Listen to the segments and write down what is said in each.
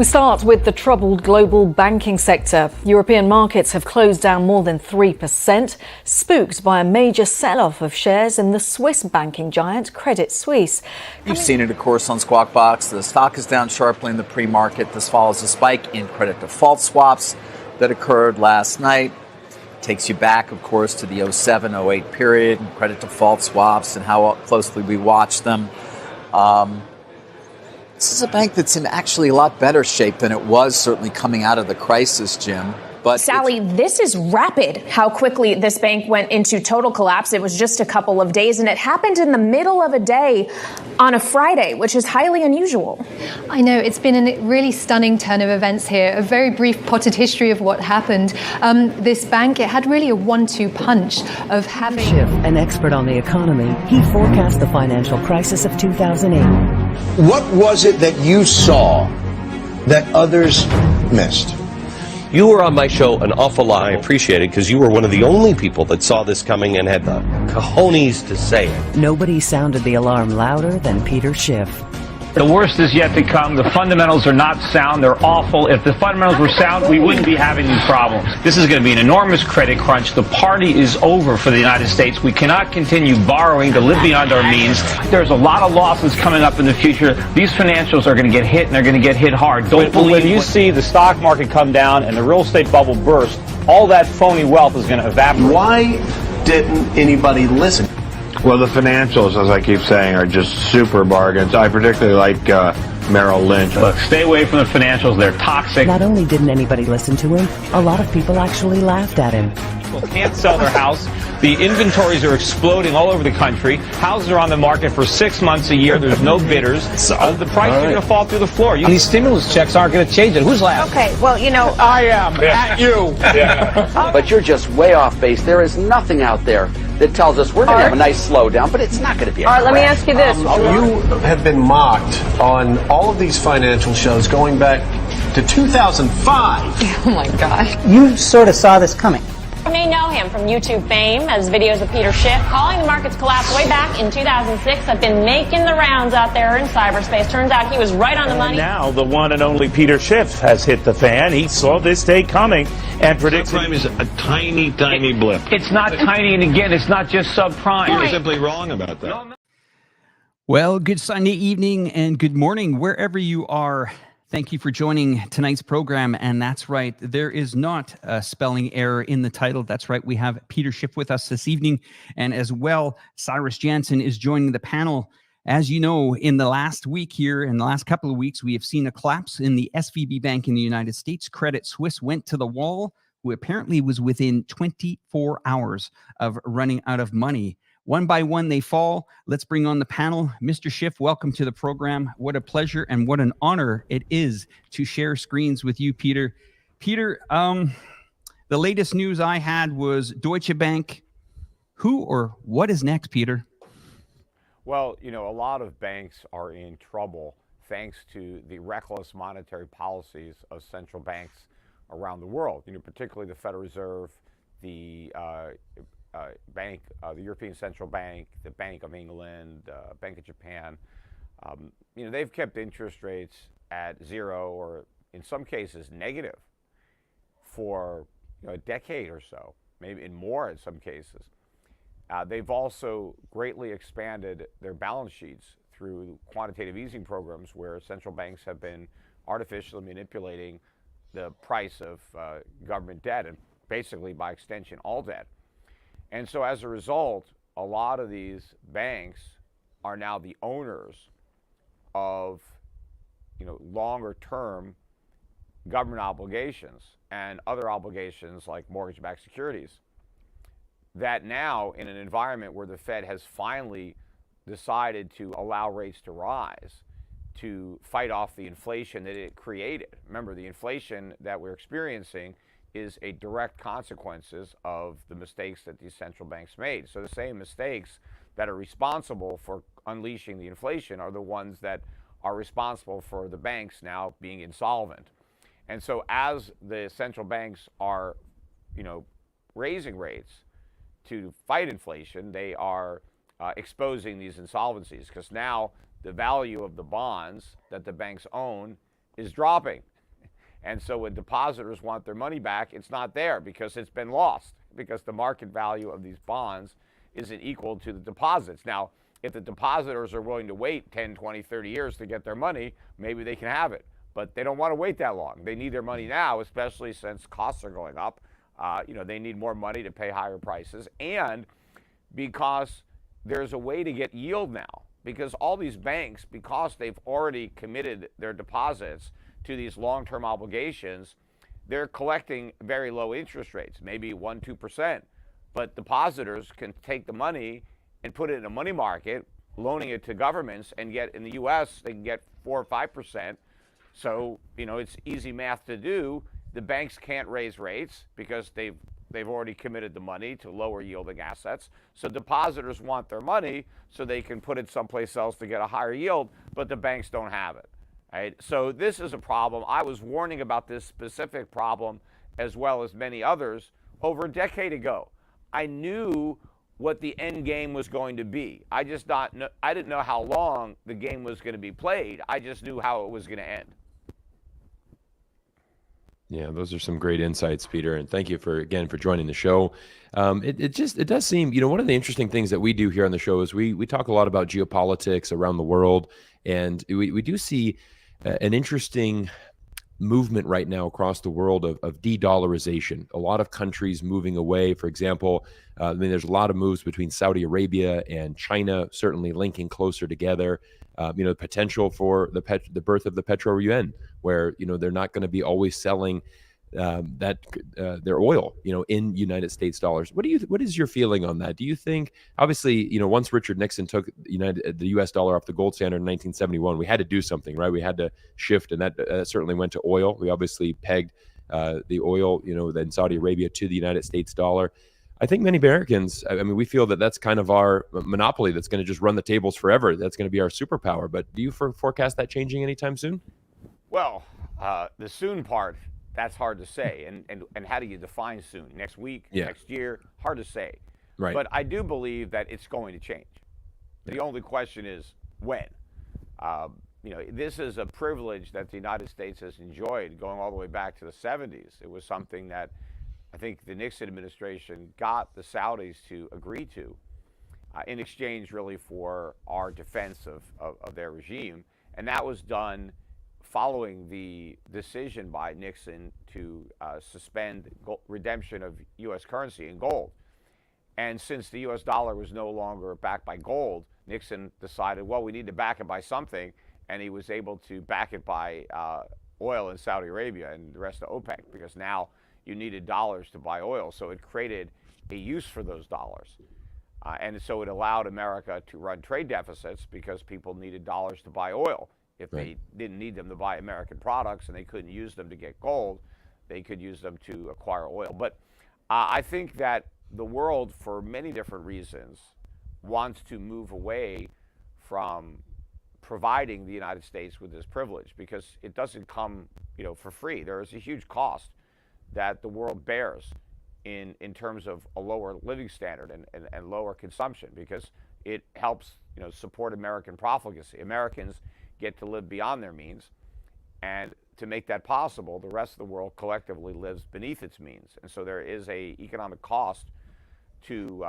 We start with the troubled global banking sector. European markets have closed down more than 3%, spooked by a major sell-off of shares in the Swiss banking giant Credit Suisse. You've seen it, of course, on Squawk Box. The stock is down sharply in the pre-market. This follows a spike in credit default swaps that occurred last night. Takes you back, of course, to the 07-08 period and credit default swaps and how closely we watched them. This is a bank that's in actually a lot better shape than it was certainly coming out of the crisis, Jim. But Sally, this is rapid, how quickly this bank went into total collapse. It was just a couple of days, and it happened in the middle of a day on a Friday, which is highly unusual. I know, it's been a really stunning turn of events here. A very brief potted history of what happened. This bank, it had really a 1-2 punch of having... Schiff, an expert on the economy, he forecast the financial crisis of 2008. What was it that you saw that others missed? You were on my show an awful lot. I appreciate it because you were one of the only people that saw this coming and had the cojones to say it. Nobody sounded the alarm louder than Peter Schiff. The worst is yet to come. The fundamentals are not sound. They're awful. If the fundamentals were sound, we wouldn't be having these problems. This is going to be an enormous credit crunch. The party is over for the United States. We cannot continue borrowing to live beyond our means. There's a lot of losses coming up in the future. These financials are going to get hit, and they're going to get hit hard. When you see the stock market come down and the real estate bubble burst, all that phony wealth is going to evaporate. Why didn't anybody listen? Well, the financials, as I keep saying, are just super bargains. I particularly like Merrill Lynch. Look, stay away from the financials. They're toxic. Not only didn't anybody listen to him, a lot of people actually laughed at him. People can't sell their house. The inventories are exploding all over the country. Houses are on the market for 6 months a year. There's no bidders. The prices are going to fall through the floor. These stimulus checks aren't going to change it. Who's laughing? Okay, well, you know... I am. At you. Yeah. But you're just way off base. There is nothing out there that tells us we're going to have a nice slowdown, but it's not going to be a All right, let me ask you this. You have been mocked on all of these financial shows going back to 2005. Oh, my gosh. You sort of saw this coming. You may know him from YouTube fame as videos of Peter Schiff calling the market's collapse way back in 2006 have been making the rounds out there in cyberspace. Turns out he was right on the money. Now the one and only Peter Schiff has hit the fan. He saw this day coming and predicted... Subprime is a tiny, tiny blip. It's not tiny, and again, it's not just subprime. You're simply wrong about that. Well, good Sunday evening and good morning wherever you are. Thank you for joining tonight's program. And that's right, there is not a spelling error in the title. That's right, we have Peter Schiff with us this evening. And as well, Cyrus Jansen is joining the panel. As you know, in the last week here, in the last couple of weeks, we have seen a collapse in the SVB Bank in the United States. Credit Suisse went to the wall, who apparently was within 24 hours of running out of money. One by one, they fall. Let's bring on the panel. Mr. Schiff, welcome to the program. What a pleasure and what an honor it is to share screens with you, Peter. Peter, the latest news I had was Deutsche Bank. Who or what is next, Peter? Well, you know, a lot of banks are in trouble thanks to the reckless monetary policies of central banks around the world, you know, particularly the Federal Reserve, the the European Central Bank, the Bank of England, Bank of Japan. You know, they've kept interest rates at zero or in some cases negative for a decade or so, maybe more in some cases. They've also greatly expanded their balance sheets through quantitative easing programs where central banks have been artificially manipulating the price of government debt and basically by extension all debt. And so as a result, a lot of these banks are now the owners of, you know, longer term government obligations and other obligations like mortgage-backed securities that now in an environment where the Fed has finally decided to allow rates to rise to fight off the inflation that it created. Remember, the inflation that we're experiencing is a direct consequences of the mistakes that these central banks made. So the same mistakes that are responsible for unleashing the inflation are the ones that are responsible for the banks now being insolvent. And so as the central banks are, you know, raising rates to fight inflation, they are exposing these insolvencies because now the value of the bonds that the banks own is dropping. And so when depositors want their money back, it's not there because it's been lost, because the market value of these bonds isn't equal to the deposits. Now, if the depositors are willing to wait 10, 20, 30 years to get their money, maybe they can have it. But they don't want to wait that long. They need their money now, especially since costs are going up. They need more money to pay higher prices. And because there's a way to get yield now, because all these banks, because they've already committed their deposits to these long-term obligations, they're collecting very low interest rates, maybe 1%, 2%. But depositors can take the money and put it in a money market, loaning it to governments, and get, in the U.S., they can get 4 or 5%. So, it's easy math to do. The banks can't raise rates because they've already committed the money to lower yielding assets. So depositors want their money so they can put it someplace else to get a higher yield, but the banks don't have it. Right? So this is a problem. I was warning about this specific problem, as well as many others, over a decade ago. I knew what the end game was going to be. I didn't know how long the game was going to be played. I just knew how it was going to end. Yeah, those are some great insights, Peter, and thank you for joining the show. It does seem, one of the interesting things that we do here on the show is we talk a lot about geopolitics around the world, and we do see an interesting movement right now across the world of de-dollarization. A lot of countries moving away. For example, there's a lot of moves between Saudi Arabia and China, certainly linking closer together. The potential for the birth of the petro-yuan, where they're not going to be always selling their oil, in United States dollars. What is your feeling on that? Do you think, obviously, once Richard Nixon took the U.S. dollar off the gold standard in 1971, we had to do something, right? We had to shift, and that certainly went to oil. We obviously pegged the oil, then Saudi Arabia to the United States dollar. I think many Americans, we feel that that's kind of our monopoly that's going to just run the tables forever. That's going to be our superpower. But do you forecast that changing anytime soon? Well, the soon part, that's hard to say. And how do you define soon? Next week? Yeah. Next year? Hard to say. Right. But I do believe that it's going to change. The only question is when. This is a privilege that the United States has enjoyed going all the way back to the 70s. It was something that I think the Nixon administration got the Saudis to agree to in exchange, really, for our defense of their regime. And that was done following the decision by Nixon to suspend redemption of U.S. currency in gold. And since the U.S. dollar was no longer backed by gold, Nixon decided, well, we need to back it by something. And he was able to back it by oil in Saudi Arabia and the rest of OPEC, because now you needed dollars to buy oil. So it created a use for those dollars. And so it allowed America to run trade deficits because people needed dollars to buy oil. If they didn't need them to buy American products and they couldn't use them to get gold, they could use them to acquire oil. But I think that the world, for many different reasons, wants to move away from providing the United States with this privilege, because it doesn't come, for free. There is a huge cost that the world bears in terms of a lower living standard and lower consumption, because it helps support American profligacy. Americans get to live beyond their means, and to make that possible, the rest of the world collectively lives beneath its means. And so there is a economic cost to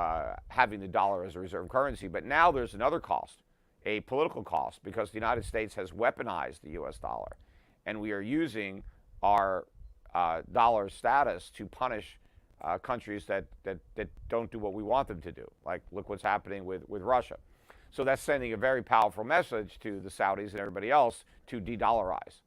having the dollar as a reserve currency. But now there's another cost, a political cost, because the United States has weaponized the U.S. dollar, and we are using our dollar status to punish countries that don't do what we want them to do. Like, look what's happening with Russia. So that's sending a very powerful message to the Saudis and everybody else to de-dollarize,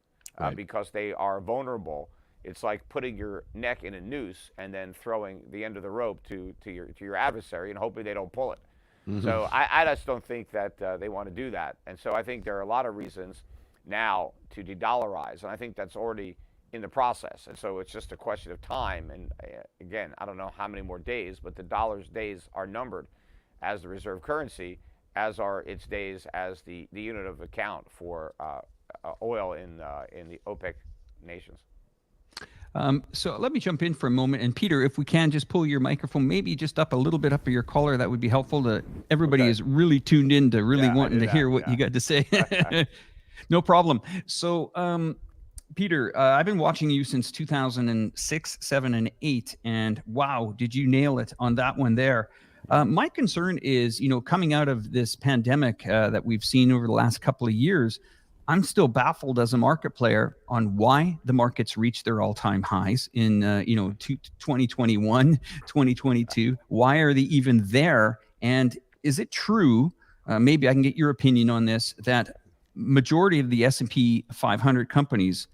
because they are vulnerable. It's like putting your neck in a noose and then throwing the end of the rope to your adversary and hoping they don't pull it. Mm-hmm. So I just don't think that they want to do that. And so I think there are a lot of reasons now to de-dollarize, and I think that's already in the process. And so it's just a question of time. And again, I don't know how many more days, but the dollar's days are numbered as the reserve currency, as are its days as the unit of account for oil in the OPEC nations. So let me jump in for a moment. And Peter, if we can just pull your microphone maybe just up a little bit up of your collar, that would be helpful. Everybody is really tuned in to really wanting to hear what you got to say. No problem. So, Peter, I've been watching you since 2006, 7, and 8, and wow, did you nail it on that one there. My concern is, coming out of this pandemic that we've seen over the last couple of years, I'm still baffled as a market player on why the markets reached their all-time highs in 2021, 2022. Why are they even there? And is it true, maybe I can get your opinion on this, that majority of the S&P 500 companies,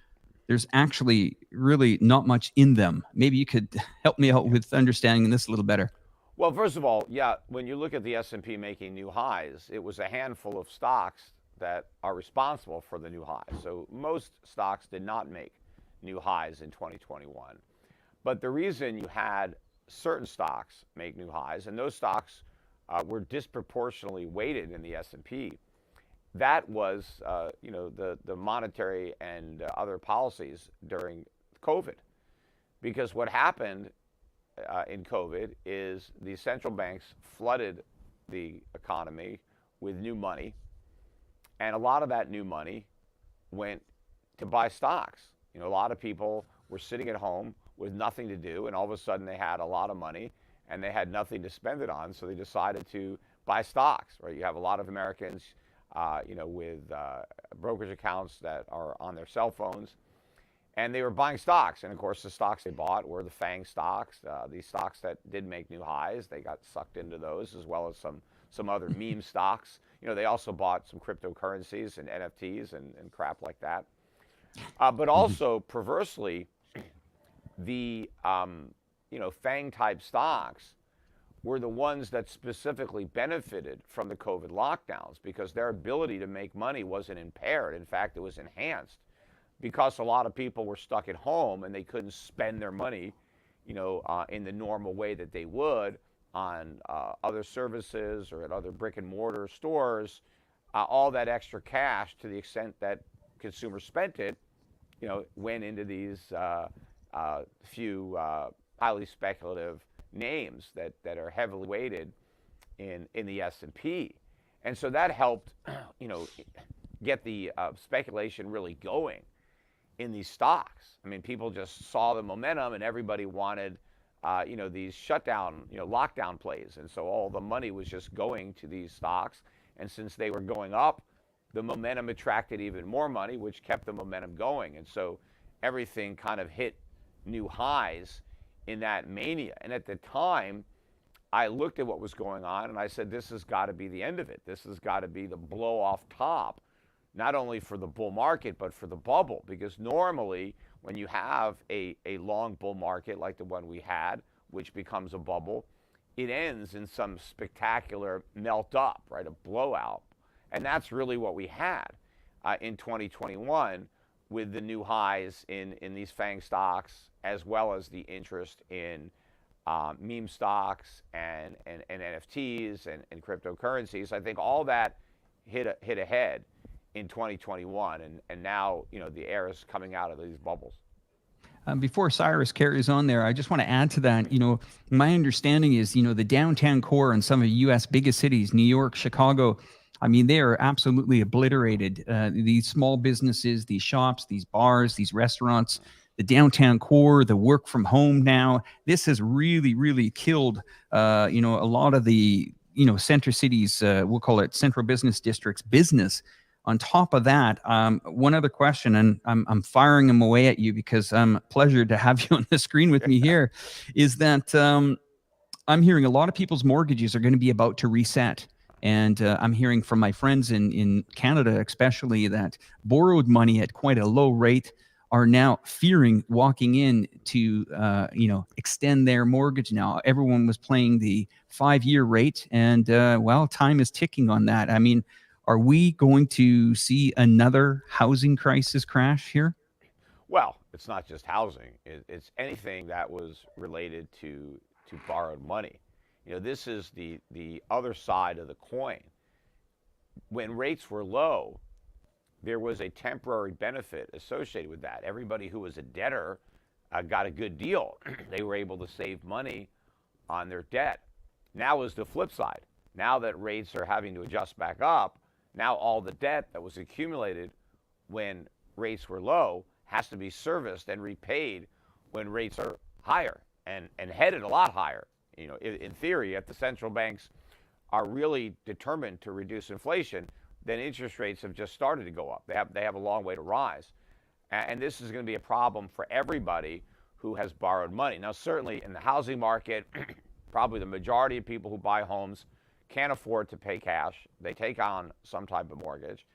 there's actually really not much in them? Maybe you could help me out with understanding this a little better. Well, first of all, yeah, when you look at the S&P making new highs, it was a handful of stocks that are responsible for the new highs. So most stocks did not make new highs in 2021. But the reason you had certain stocks make new highs, and those stocks were disproportionately weighted in the S&P, that was the monetary and other policies during COVID. Because what happened in COVID is the central banks flooded the economy with new money, and a lot of that new money went to buy stocks. A lot of people were sitting at home with nothing to do, and all of a sudden they had a lot of money and they had nothing to spend it on, so they decided to buy stocks, right? You have a lot of Americans, with brokerage accounts that are on their cell phones, and they were buying stocks. And of course, the stocks they bought were the FANG stocks, these stocks that did make new highs. They got sucked into those, as well as some other meme stocks. They also bought some cryptocurrencies and NFTs and crap like that. But also, perversely, the FANG type stocks were the ones that specifically benefited from the COVID lockdowns, because their ability to make money wasn't impaired. In fact, it was enhanced, because a lot of people were stuck at home and they couldn't spend their money, in the normal way that they would on other services or at other brick and mortar stores. All that extra cash, to the extent that consumers spent it, went into these few highly speculative names that are heavily weighted in the S&P. And so that helped, get the speculation really going in these stocks. I mean, people just saw the momentum, and everybody wanted, these lockdown plays. And so all the money was just going to these stocks. And since they were going up, the momentum attracted even more money, which kept the momentum going. And so everything kind of hit new highs in that mania. And at the time, I looked at what was going on and I said, this has got to be the end of it. This has got to be the blow off top, not only for the bull market, but for the bubble. Because normally when you have a long bull market like the one we had, which becomes a bubble, it ends in some spectacular melt up, right? A blowout. And that's really what we had in 2021 with the new highs in these FANG stocks, as well as the interest in meme stocks and NFTs and cryptocurrencies. I think all that hit ahead in 2021, and now the air is coming out of these bubbles. Before Cyrus carries on there, I just want to add to that. My understanding is, the downtown core in some of the U.S. biggest cities, New York, Chicago, I mean, they are absolutely obliterated. These small businesses, these shops, these bars, these restaurants, the downtown core, the work from home now, this has really, really killed, a lot of the, center cities, we'll call it central business districts business. On top of that, one other question, and I'm firing them away at you because pleasure to have you on the screen with me here, is that I'm hearing a lot of people's mortgages are going to be about to reset. And I'm hearing from my friends in Canada, especially, that borrowed money at quite a low rate are now fearing walking in to, extend their mortgage now. Everyone was playing the 5-year rate, and, time is ticking on that. I mean, are we going to see another housing crisis crash here? Well, it's not just housing. It's anything that was related to borrowed money. This is the other side of the coin. When rates were low, there was a temporary benefit associated with that. Everybody who was a debtor got a good deal. They were able to save money on their debt. Now is the flip side. Now that rates are having to adjust back up, now all the debt that was accumulated when rates were low has to be serviced and repaid when rates are higher and headed a lot higher. You know, in theory, if the central banks are really determined to reduce inflation, then interest rates have just started to go up. They have a long way to rise. And this is going to be a problem for everybody who has borrowed money. Now, certainly in the housing market, probably the majority of people who buy homes can't afford to pay cash. They take on some type of mortgage.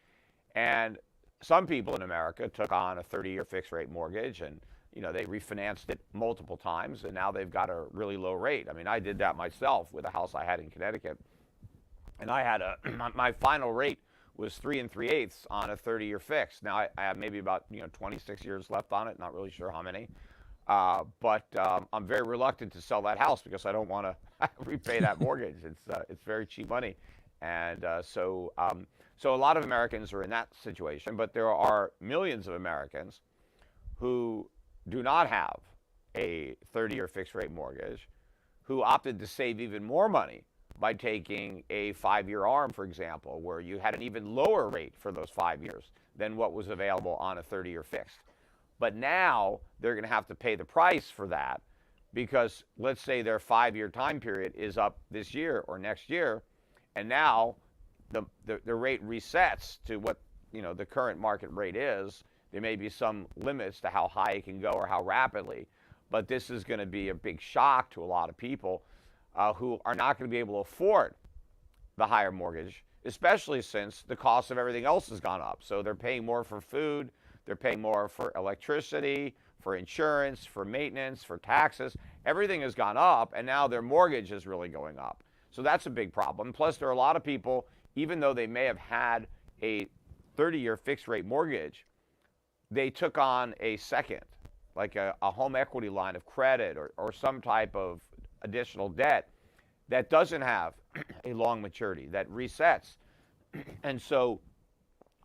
And some people in America took on a 30-year fixed rate mortgage, and you know, they refinanced it multiple times, and now they've got a really low rate. I mean, I did that myself with a house I had in Connecticut, and I had my final rate was 3 3/8 on a 30-year fix. Now I have maybe about 26 years left on it, not really sure how many, but I'm very reluctant to sell that house because I don't want to repay that mortgage. It's very cheap money, and so a lot of Americans are in that situation, but there are millions of Americans who do not have a 30-year fixed rate mortgage, who opted to save even more money by taking a 5-year ARM, for example, where you had an even lower rate for those 5 years than what was available on a 30-year fixed. But now they're going to have to pay the price for that because let's say their 5-year time period is up this year or next year, and now the rate resets to what the current market rate is. There may be some limits to how high it can go or how rapidly, but this is going to be a big shock to a lot of people who are not going to be able to afford the higher mortgage, especially since the cost of everything else has gone up. So they're paying more for food, they're paying more for electricity, for insurance, for maintenance, for taxes. Everything has gone up, and now their mortgage is really going up. So that's a big problem. Plus, there are a lot of people, even though they may have had a 30-year fixed rate mortgage, they took on a second, like a home equity line of credit or some type of additional debt that doesn't have a long maturity, that resets. And so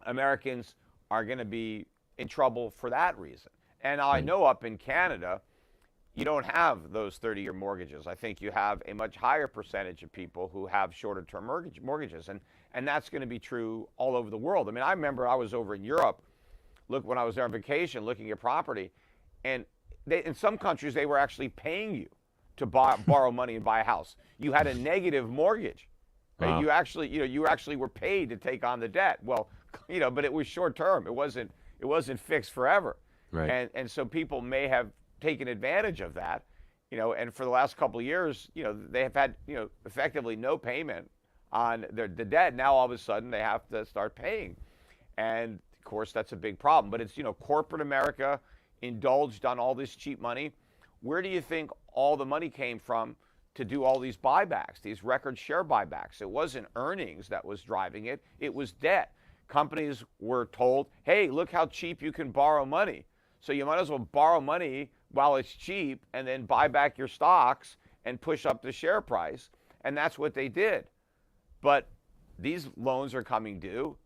Americans are going to be in trouble for that reason. And I know up in Canada, you don't have those 30-year mortgages. I think you have a much higher percentage of people who have shorter-term mortgages. And that's going to be true all over the world. I mean, I remember I was over in Europe, when I was there on vacation, looking at property, and in some countries, they were actually paying you to borrow money and buy a house. You had a negative mortgage. Right? Wow. You actually were paid to take on the debt. Well, but it was short term. It wasn't fixed forever. Right. And so people may have taken advantage of that, and for the last couple of years, they have had, effectively no payment on the debt. Now all of a sudden they have to start paying. And of course, that's a big problem. But it's, corporate America indulged on all this cheap money. Where do you think all the money came from to do all these buybacks, these record share buybacks? It wasn't earnings that was driving it. It was debt. Companies were told, hey, look how cheap you can borrow money. So you might as well borrow money while it's cheap and then buy back your stocks and push up the share price. And that's what they did. But these loans are coming due.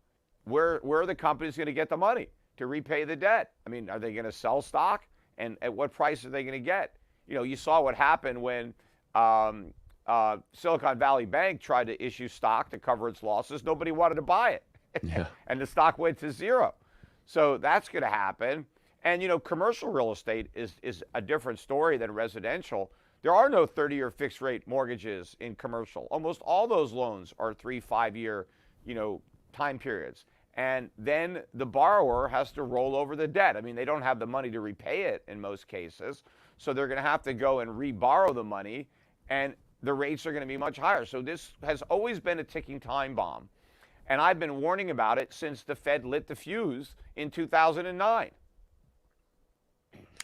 Where are the companies going to get the money to repay the debt? I mean, are they going to sell stock? And at what price are they going to get? You saw what happened when Silicon Valley Bank tried to issue stock to cover its losses. Nobody wanted to buy it. Yeah. And the stock went to zero. So that's going to happen. And, commercial real estate is a different story than residential. There are no 30-year fixed rate mortgages in commercial. Almost all those loans are 3-5 year, time periods. And then the borrower has to roll over the debt. I mean, they don't have the money to repay it in most cases. So they're going to have to go and reborrow the money, and the rates are going to be much higher. So this has always been a ticking time bomb. And I've been warning about it since the Fed lit the fuse in 2009.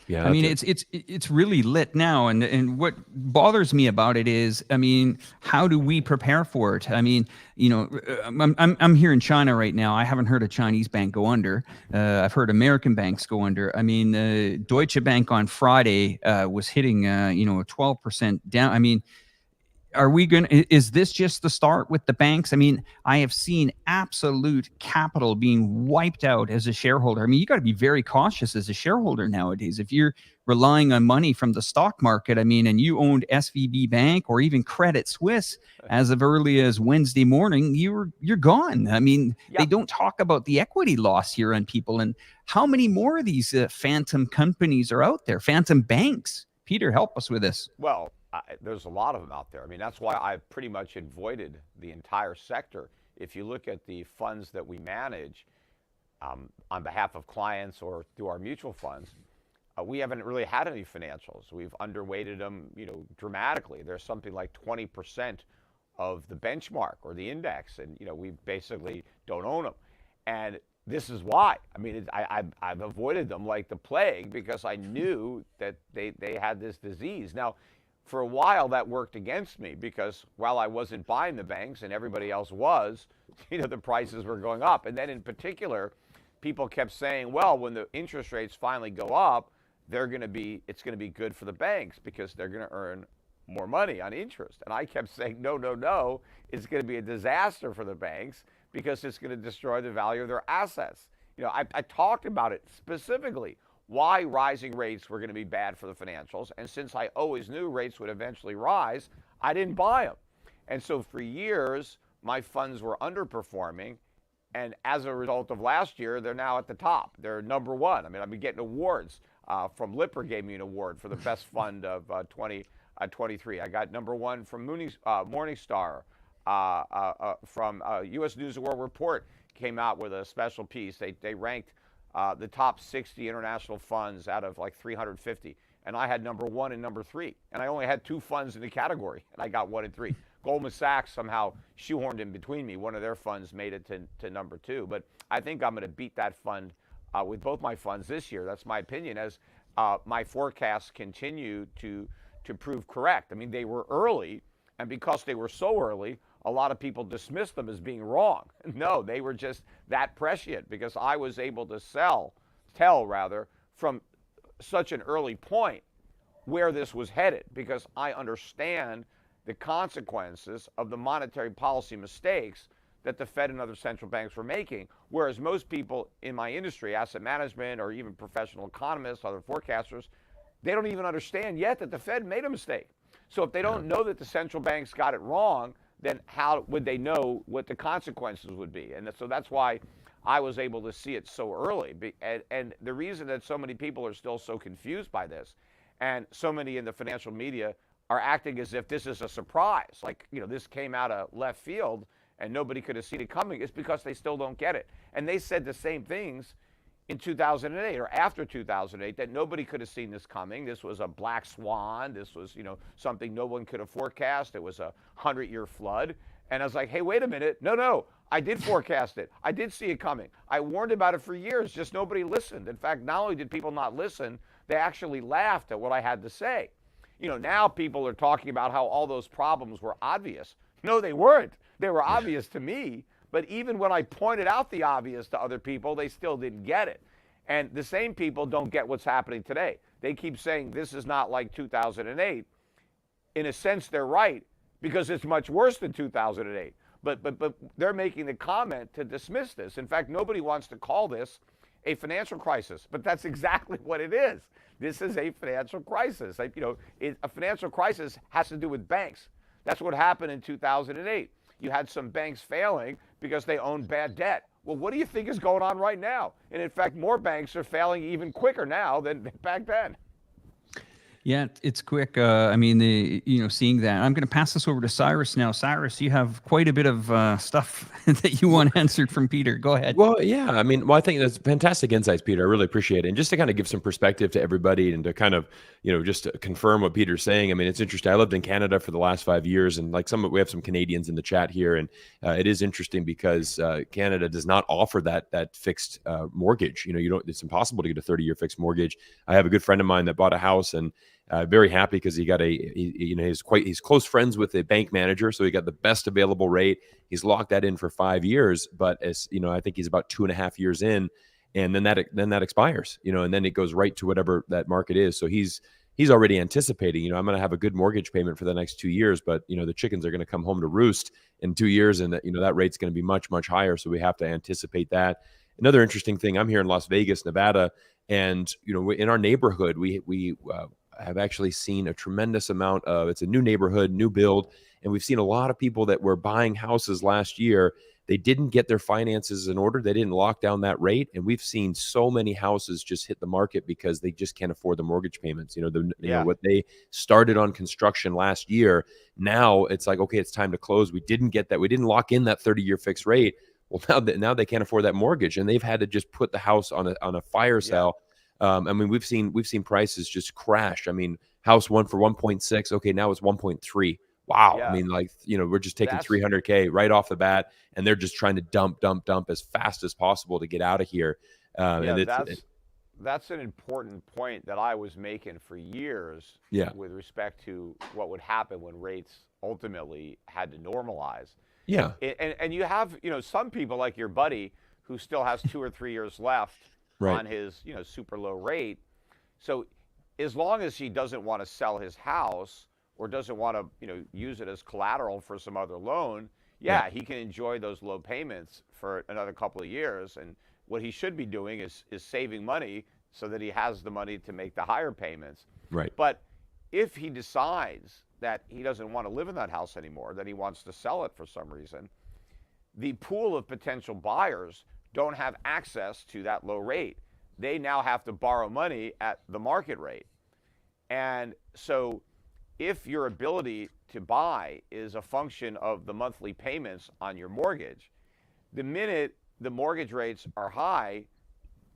Yeah, I mean, it's really lit now, and what bothers me about it is, I mean, how do we prepare for it? I mean, I'm here in China right now. I haven't heard a Chinese bank go under. I've heard American banks go under. I mean, Deutsche Bank on Friday was hitting a 12% down. I mean, is this just the start with the banks? I mean, I have seen absolute capital being wiped out as a shareholder. I mean, you got to be very cautious as a shareholder nowadays. If you're relying on money from the stock market, I mean, and you owned SVB Bank or even Credit Suisse as of early as Wednesday morning, you're gone. I mean, they don't talk about the equity loss here on people. And how many more of these phantom companies are out there, phantom banks? Peter, help us with this. Well, there's a lot of them out there. I mean, that's why I've pretty much avoided the entire sector. If you look at the funds that we manage on behalf of clients or through our mutual funds, we haven't really had any financials. We've underweighted them, dramatically. There's something like 20% of the benchmark or the index, and we basically don't own them. And this is why. I mean, I've avoided them like the plague because I knew that they had this disease. Now, for a while, that worked against me because while I wasn't buying the banks and everybody else was, the prices were going up. And then in particular, people kept saying, well, when the interest rates finally go up, it's going to be good for the banks because they're going to earn more money on interest. And I kept saying, no, it's going to be a disaster for the banks because it's going to destroy the value of their assets. I talked about it specifically, why rising rates were going to be bad for the financials. And since I always knew rates would eventually rise, I didn't buy them. And so for years, my funds were underperforming. And as a result of last year, they're now at the top. They're number one. I mean, I've been getting awards. From Lipper gave me an award for the best fund of 2023. I got number one from Morningstar. From U.S. News & World Report came out with a special piece. They ranked the top 60 international funds out of like 350. And I had number one and number three. And I only had two funds in the category, and I got 1 and 3. Goldman Sachs somehow shoehorned in between me. One of their funds made it to number 2. But I think I'm going to beat that fund with both my funds this year. That's my opinion, as my forecasts continue to prove correct. I mean, they were early, and because they were so early, a lot of people dismissed them as being wrong. No, they were just that prescient because I was able to tell from such an early point where this was headed, because I understand the consequences of the monetary policy mistakes that the Fed and other central banks were making, whereas most people in my industry, asset management or even professional economists, other forecasters, they don't even understand yet that the Fed made a mistake. So if they don't know that the central banks got it wrong, then how would they know what the consequences would be? And so that's why I was able to see it so early. And the reason that so many people are still so confused by this, and so many in the financial media are acting as if this is a surprise, like, this came out of left field and nobody could have seen it coming, is because they still don't get it. And they said the same things in 2008 or after 2008, that nobody could have seen this coming. This was a black swan. This was, something no one could have forecast. It was a 100-year flood. And I was like, hey, wait a minute. No, I did forecast it. I did see it coming. I warned about it for years, just nobody listened. In fact, not only did people not listen, they actually laughed at what I had to say. Now people are talking about how all those problems were obvious. No, they weren't. They were obvious to me, but even when I pointed out the obvious to other people, they still didn't get it. And the same people don't get what's happening today. They keep saying this is not like 2008. In a sense, they're right, because it's much worse than 2008. But they're making the comment to dismiss this. In fact, nobody wants to call this a financial crisis, but that's exactly what it is. This is a financial crisis. A financial crisis has to do with banks. That's what happened in 2008. You had some banks failing because they owned bad debt. Well, what do you think is going on right now? And in fact, more banks are failing even quicker now than back then. Yeah, it's quick. Seeing that. I'm going to pass this over to Cyrus now. Cyrus, you have quite a bit of stuff that you want answered from Peter. Go ahead. Well, yeah. I think that's fantastic insights, Peter. I really appreciate it. And just to kind of give some perspective to everybody and to kind of, just to confirm what Peter's saying. It's interesting. I lived in Canada for the last 5 years, and we have some Canadians in the chat here, and it is interesting because Canada does not offer that fixed mortgage. It's impossible to get a 30-year fixed mortgage. I have a good friend of mine that bought a house, and very happy because he got he's close friends with a bank manager, so he got the best available rate. He's locked that in for 5 years, but as I think he's about 2.5 years in, and then that expires, and then it goes right to whatever that market is. So he's he's already anticipating, I'm going to have a good mortgage payment for the next 2 years, but the chickens are going to come home to roost in 2 years, and that rate's going to be much, much higher. So we have to anticipate that. Another interesting thing, I'm here in Las Vegas, Nevada, and in our neighborhood, we have actually seen a tremendous amount of, it's a new neighborhood, new build, and we've seen a lot of people that were buying houses last year. They didn't get their finances in order. They didn't lock down that rate. And we've seen so many houses just hit the market because they just can't afford the mortgage payments. What they started on construction last year, now it's like, okay, it's time to close. We didn't get that. We didn't lock in that 30-year fixed rate. Well, now they can't afford that mortgage, and they've had to just put the house on a fire sale. We've seen prices just crash. House one for 1.6. Okay, now it's 1.3. Wow. Yeah. We're just taking $300K right off the bat, and they're just trying to dump as fast as possible to get out of here. That's an important point that I was making for years with respect to what would happen when rates ultimately had to normalize. Yeah. And you have, some people like your buddy who still has 2 or 3 years left on his, super low rate. So as long as he doesn't want to sell his house or doesn't want to, use it as collateral for some other loan, he can enjoy those low payments for another couple of years. And what he should be doing is saving money so that he has the money to make the higher payments. Right. But if he decides that he doesn't want to live in that house anymore, that he wants to sell it for some reason, the pool of potential buyers don't have access to that low rate. They now have to borrow money at the market rate. And so if your ability to buy is a function of the monthly payments on your mortgage, the minute the mortgage rates are high,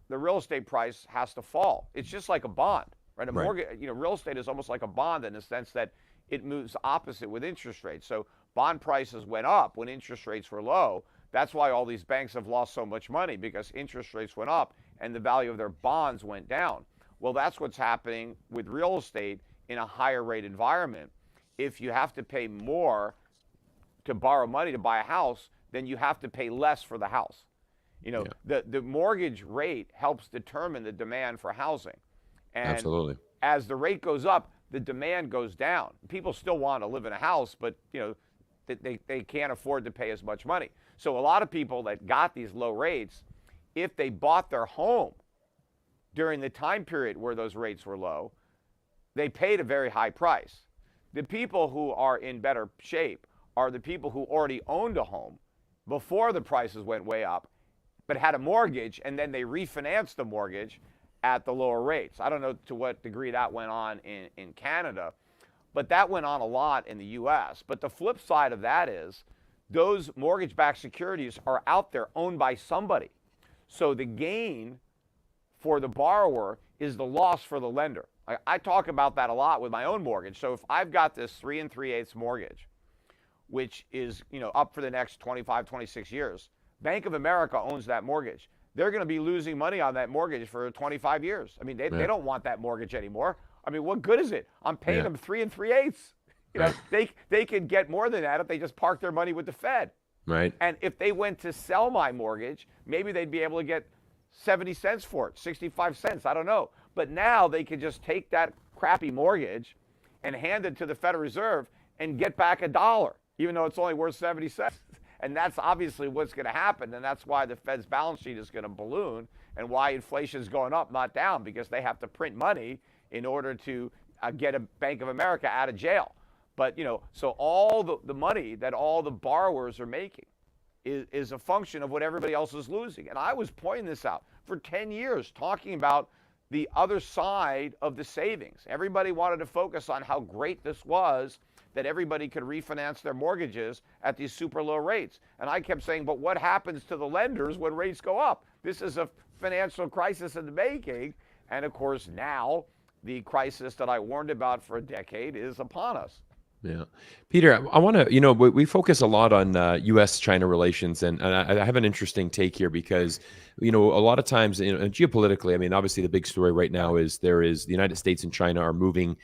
the real estate price has to fall. It's just like a bond, right? Mortgage, real estate is almost like a bond in the sense that it moves opposite with interest rates. So bond prices went up when interest rates were low. That's why all these banks have lost so much money, because interest rates went up and the value of their bonds went down. Well, that's what's happening with real estate in a higher rate environment. If you have to pay more to borrow money to buy a house, then you have to pay less for the house. The mortgage rate helps determine the demand for housing. And absolutely. As the rate goes up, the demand goes down. People still want to live in a house, but they can't afford to pay as much money. So a lot of people that got these low rates, if they bought their home during the time period where those rates were low, they paid a very high price. The people who are in better shape are the people who already owned a home before the prices went way up, but had a mortgage, and then they refinanced the mortgage at the lower rates. I don't know to what degree that went on in Canada, but that went on a lot in the US. But the flip side of that is those mortgage-backed securities are out there owned by somebody. So the gain for the borrower is the loss for the lender. I talk about that a lot with my own mortgage. So if I've got this 3 3/8 mortgage, which is up for the next 25, 26 years, Bank of America owns that mortgage. They're going to be losing money on that mortgage for 25 years. They don't want that mortgage anymore. What good is it? I'm paying them 3 3/8. They could get more than that if they just park their money with the Fed. Right. And if they went to sell my mortgage, maybe they'd be able to get 70 cents for it, 65 cents, I don't know. But now they could just take that crappy mortgage and hand it to the Federal Reserve and get back $1, even though it's only worth 70 cents. And that's obviously what's going to happen. And that's why the Fed's balance sheet is going to balloon and why inflation is going up, not down, because they have to print money in order to get a Bank of America out of jail. But, so all the money that all the borrowers are making is a function of what everybody else is losing. And I was pointing this out for 10 years, talking about the other side of the savings. Everybody wanted to focus on how great this was, that everybody could refinance their mortgages at these super low rates. And I kept saying, but what happens to the lenders when rates go up? This is a financial crisis in the making. And of course, now the crisis that I warned about for a decade is upon us. Yeah. Peter, I want to, we focus a lot on U.S.-China relations, and I have an interesting take here because, a lot of times, geopolitically, obviously the big story right now is the United States and China are moving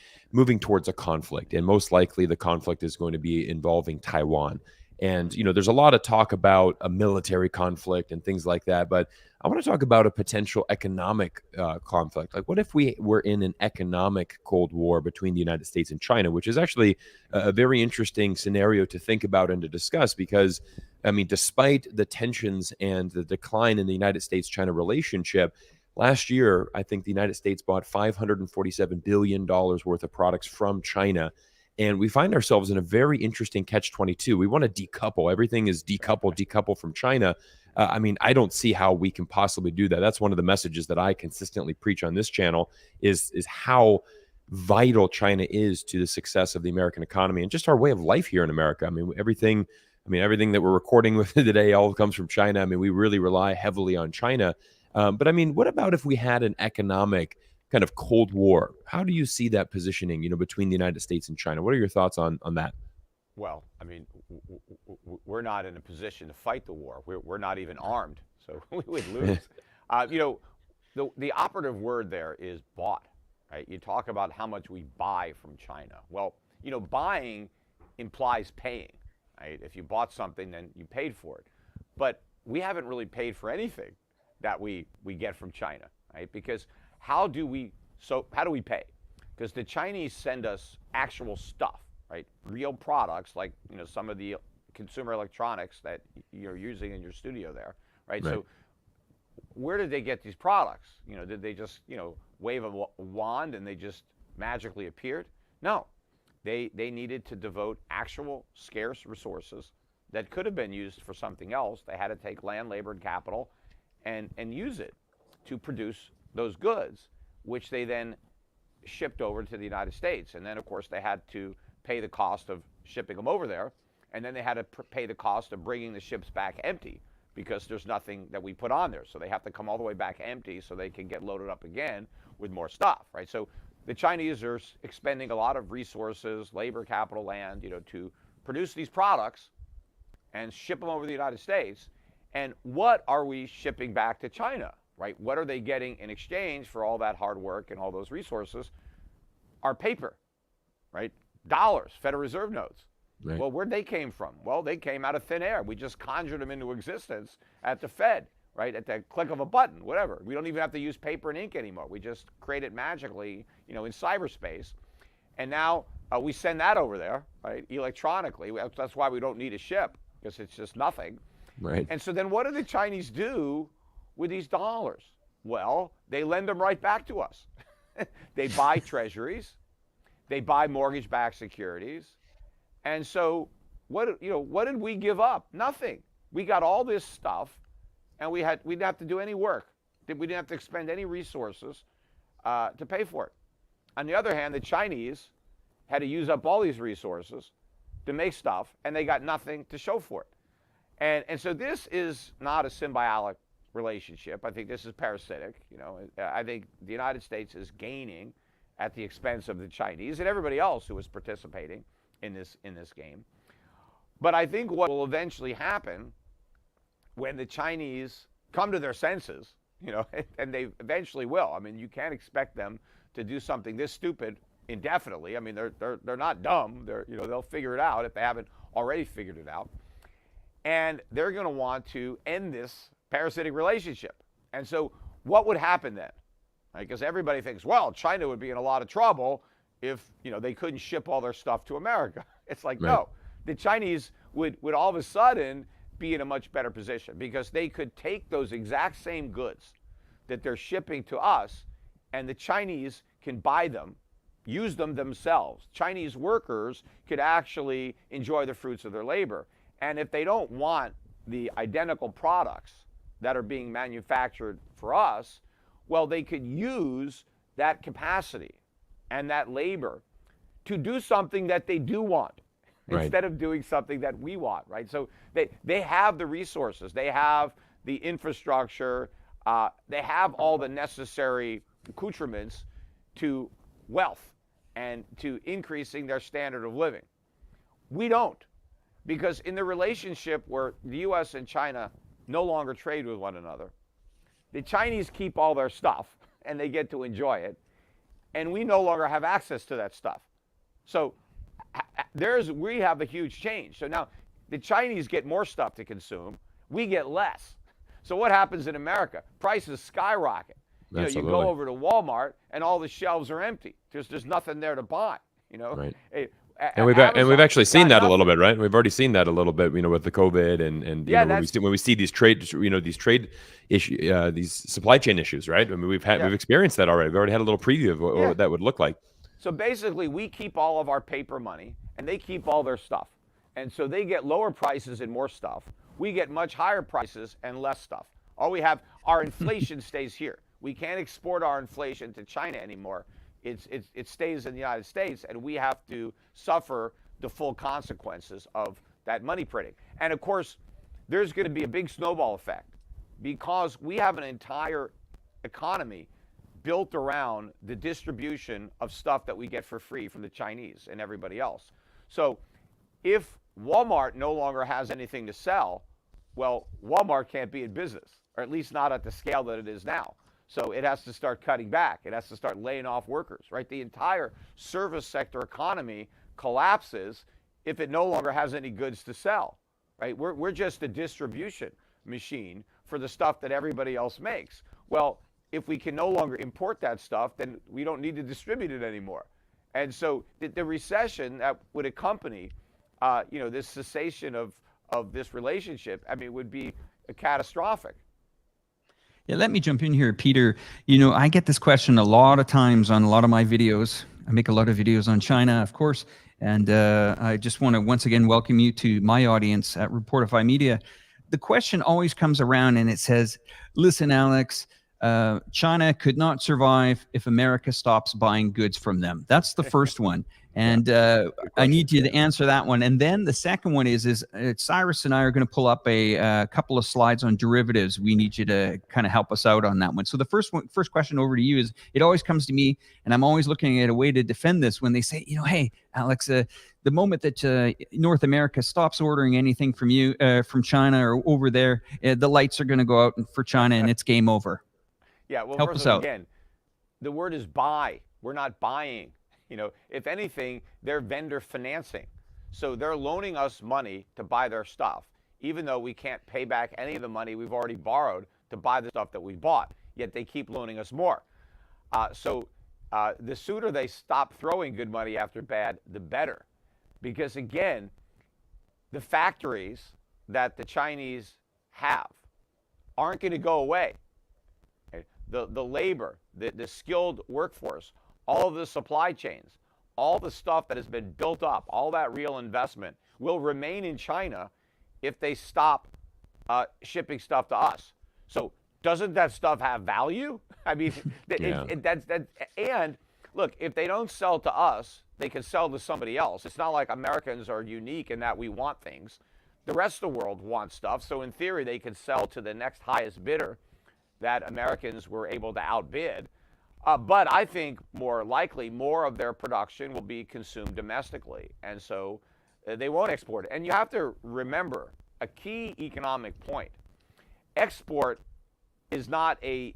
towards a conflict, and most likely the conflict is going to be involving Taiwan. And, there's a lot of talk about a military conflict and things like that. But I want to talk about a potential economic conflict. Like, what if we were in an economic Cold War between the United States and China, which is actually a very interesting scenario to think about and to discuss because, I mean, despite the tensions and the decline in the United States-China relationship, last year, I think the United States bought $547 billion worth of products from China. And we find ourselves in a very interesting catch-22. We want to decouple. Everything is decouple from China. I mean, I don't see how we can possibly do that. That's one of the messages that I consistently preach on this channel is how vital China is to the success of the American economy and just our way of life here in America. I mean, everything that we're recording with today all comes from China. I mean, we really rely heavily on China. But I mean, what about if we had an economic kind of Cold War? How do you see that positioning, between the United States and China? What are your thoughts on that? Well, I mean, we're not in a position to fight the war. We're not even armed, so we would lose. The operative word there is bought, right? You talk about how much we buy from China. Well, buying implies paying, right? If you bought something, then you paid for it. But we haven't really paid for anything that we get from China, right? Because how do we pay? Because the Chinese send us actual stuff, right? Real products like, some of the consumer electronics that you're using in your studio there, right? So where did they get these products? Did they just, wave a wand and they just magically appeared? No, they needed to devote actual scarce resources that could have been used for something else. They had to take land, labor, and capital and use it to produce those goods, which they then shipped over to the United States. And then, of course, they had to pay the cost of shipping them over there. And then they had to pay the cost of bringing the ships back empty because there's nothing that we put on there. So they have to come all the way back empty so they can get loaded up again with more stuff, right? So the Chinese are expending a lot of resources, labor, capital, land, to produce these products and ship them over to the United States. And what are we shipping back to China, right? What are they getting in exchange for all that hard work and all those resources? Our paper, right? Dollars, Federal Reserve notes. Right. Well, where'd they came from? Well, they came out of thin air. We just conjured them into existence at the Fed, right? At the click of a button, whatever. We don't even have to use paper and ink anymore. We just create it magically, in cyberspace. And now we send that over there, right? Electronically. That's why we don't need a ship, because it's just nothing. Right. And so then what do the Chinese do with these dollars? Well, they lend them right back to us. They buy treasuries. They buy mortgage-backed securities. And so what did we give up? Nothing. We got all this stuff, and we didn't have to do any work. We didn't have to expend any resources to pay for it. On the other hand, the Chinese had to use up all these resources to make stuff, and they got nothing to show for it. And so this is not a symbiotic relationship. I think this is parasitic. I think the United States is gaining at the expense of the Chinese and everybody else who is participating in this game. But I think what will eventually happen when the Chinese come to their senses, and they eventually will. I mean, you can't expect them to do something this stupid indefinitely. I mean, they're not dumb. They'll figure it out if they haven't already figured it out. And they're going to want to end this parasitic relationship. And so what would happen then? Because everybody thinks, well, China would be in a lot of trouble if they couldn't ship all their stuff to America. It's like, right. No, the Chinese would all of a sudden be in a much better position because they could take those exact same goods that they're shipping to us, and the Chinese can buy them, use them themselves. Chinese workers could actually enjoy the fruits of their labor. And if they don't want the identical products that are being manufactured for us, well, they could use that capacity and that labor to do something that they do want, right, instead of doing something that we want, right? So they have the resources, they have the infrastructure, they have all the necessary accoutrements to wealth and to increasing their standard of living. We don't. Because in the relationship where the U.S. and China no longer trade with one another, the Chinese keep all their stuff and they get to enjoy it, and we no longer have access to that stuff. So we have a huge change. So now the Chinese get more stuff to consume, we get less. So what happens in America? Prices skyrocket. You know, you go over to Walmart and all the shelves are empty. There's nothing there to buy. You know, right. And we've actually seen that a little bit, right? We've already seen that a little bit, you know, with the COVID and you know, when we see these trade, you know, these trade issue, these supply chain issues, right? I mean, we've experienced that already. We've already had a little preview of what that would look like. So basically, we keep all of our paper money, and they keep all their stuff, and so they get lower prices and more stuff. We get much higher prices and less stuff. All we have, our inflation stays here. We can't export our inflation to China anymore. It stays in the United States, and we have to suffer the full consequences of that money printing. And of course, there's going to be a big snowball effect because we have an entire economy built around the distribution of stuff that we get for free from the Chinese and everybody else. So if Walmart no longer has anything to sell, well, Walmart can't be in business, or at least not at the scale that it is now. So it has to start cutting back. It has to start laying off workers, right? The entire service sector economy collapses if it no longer has any goods to sell, right? We're just a distribution machine for the stuff that everybody else makes. Well, if we can no longer import that stuff, then we don't need to distribute it anymore. And so the recession that would accompany, you know, this cessation of this relationship, I mean, would be catastrophic. Yeah, let me jump in here, Peter. You know, I get this question a lot of times on a lot of my videos. I make a lot of videos on China, of course, and I just want to once again welcome you to my audience at Reportify Media. The question always comes around and it says, listen, Alex, China could not survive if America stops buying goods from them. That's the first one. And I need you to answer that one. And then the second one is Cyrus and I are going to pull up a couple of slides on derivatives. We need you to kind of help us out on that one. So the first question over to you is, it always comes to me, and I'm always looking at a way to defend this when they say, you know, hey, Alex, the moment that North America stops ordering anything from you, from China or over there, the lights are going to go out for China and it's game over. Yeah, well, help first us of all, out. Again, the word is buy. We're not buying. You know, if anything, they're vendor financing. So they're loaning us money to buy their stuff, even though we can't pay back any of the money we've already borrowed to buy the stuff that we bought, yet they keep loaning us more. So the sooner they stop throwing good money after bad, the better. Because again, the factories that the Chinese have aren't going to go away. The labor, the skilled workforce, all of the supply chains, all the stuff that has been built up, all that real investment will remain in China if they stop shipping stuff to us. So doesn't that stuff have value? I mean, and look, if they don't sell to us, they can sell to somebody else. It's not like Americans are unique in that we want things. The rest of the world wants stuff. So in theory, they can sell to the next highest bidder that Americans were able to outbid. But I think more likely, more of their production will be consumed domestically. And so they won't export it. And you have to remember a key economic point. Export is not an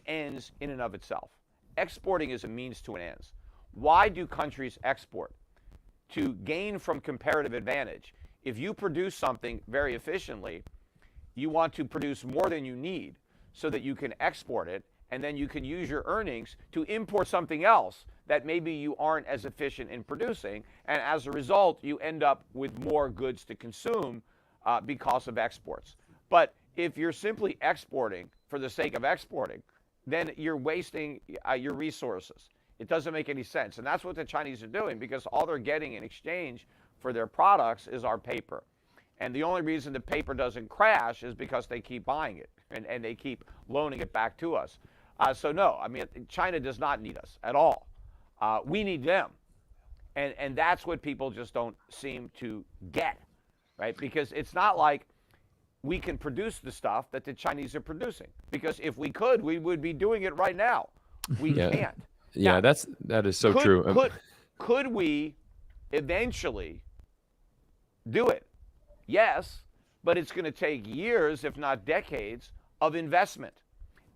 ends in and of itself. Exporting is a means to an ends. Why do countries export? To gain from comparative advantage. If you produce something very efficiently, you want to produce more than you need so that you can export it, and then you can use your earnings to import something else that maybe you aren't as efficient in producing, and as a result, you end up with more goods to consume because of exports. But if you're simply exporting for the sake of exporting, then you're wasting your resources. It doesn't make any sense, and that's what the Chinese are doing, because all they're getting in exchange for their products is our paper. And the only reason the paper doesn't crash is because they keep buying it, and they keep loaning it back to us. So no, I mean, China does not need us at all. We need them. And that's what people just don't seem to get, right? Because it's not like we can produce the stuff that the Chinese are producing. Because if we could, we would be doing it right now. We can't. Yeah, now, that is so true. Could we eventually do it? Yes, but it's going to take years, if not decades, of investment.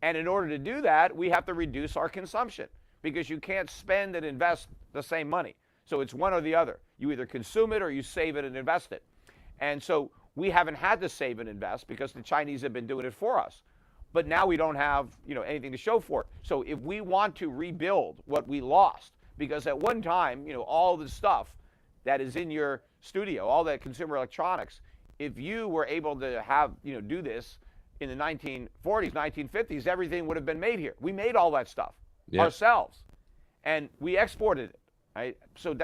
And in order to do that, we have to reduce our consumption, because you can't spend and invest the same money. So it's one or the other. You either consume it or you save it and invest it. And so we haven't had to save and invest because the Chinese have been doing it for us. But now we don't have, anything to show for it. So if we want to rebuild what we lost, because at one time, all the stuff that is in your studio, all that consumer electronics, if you were able to have, do this in the 1940s, 1950s, everything would have been made here. We made all that stuff ourselves, and we exported it, right?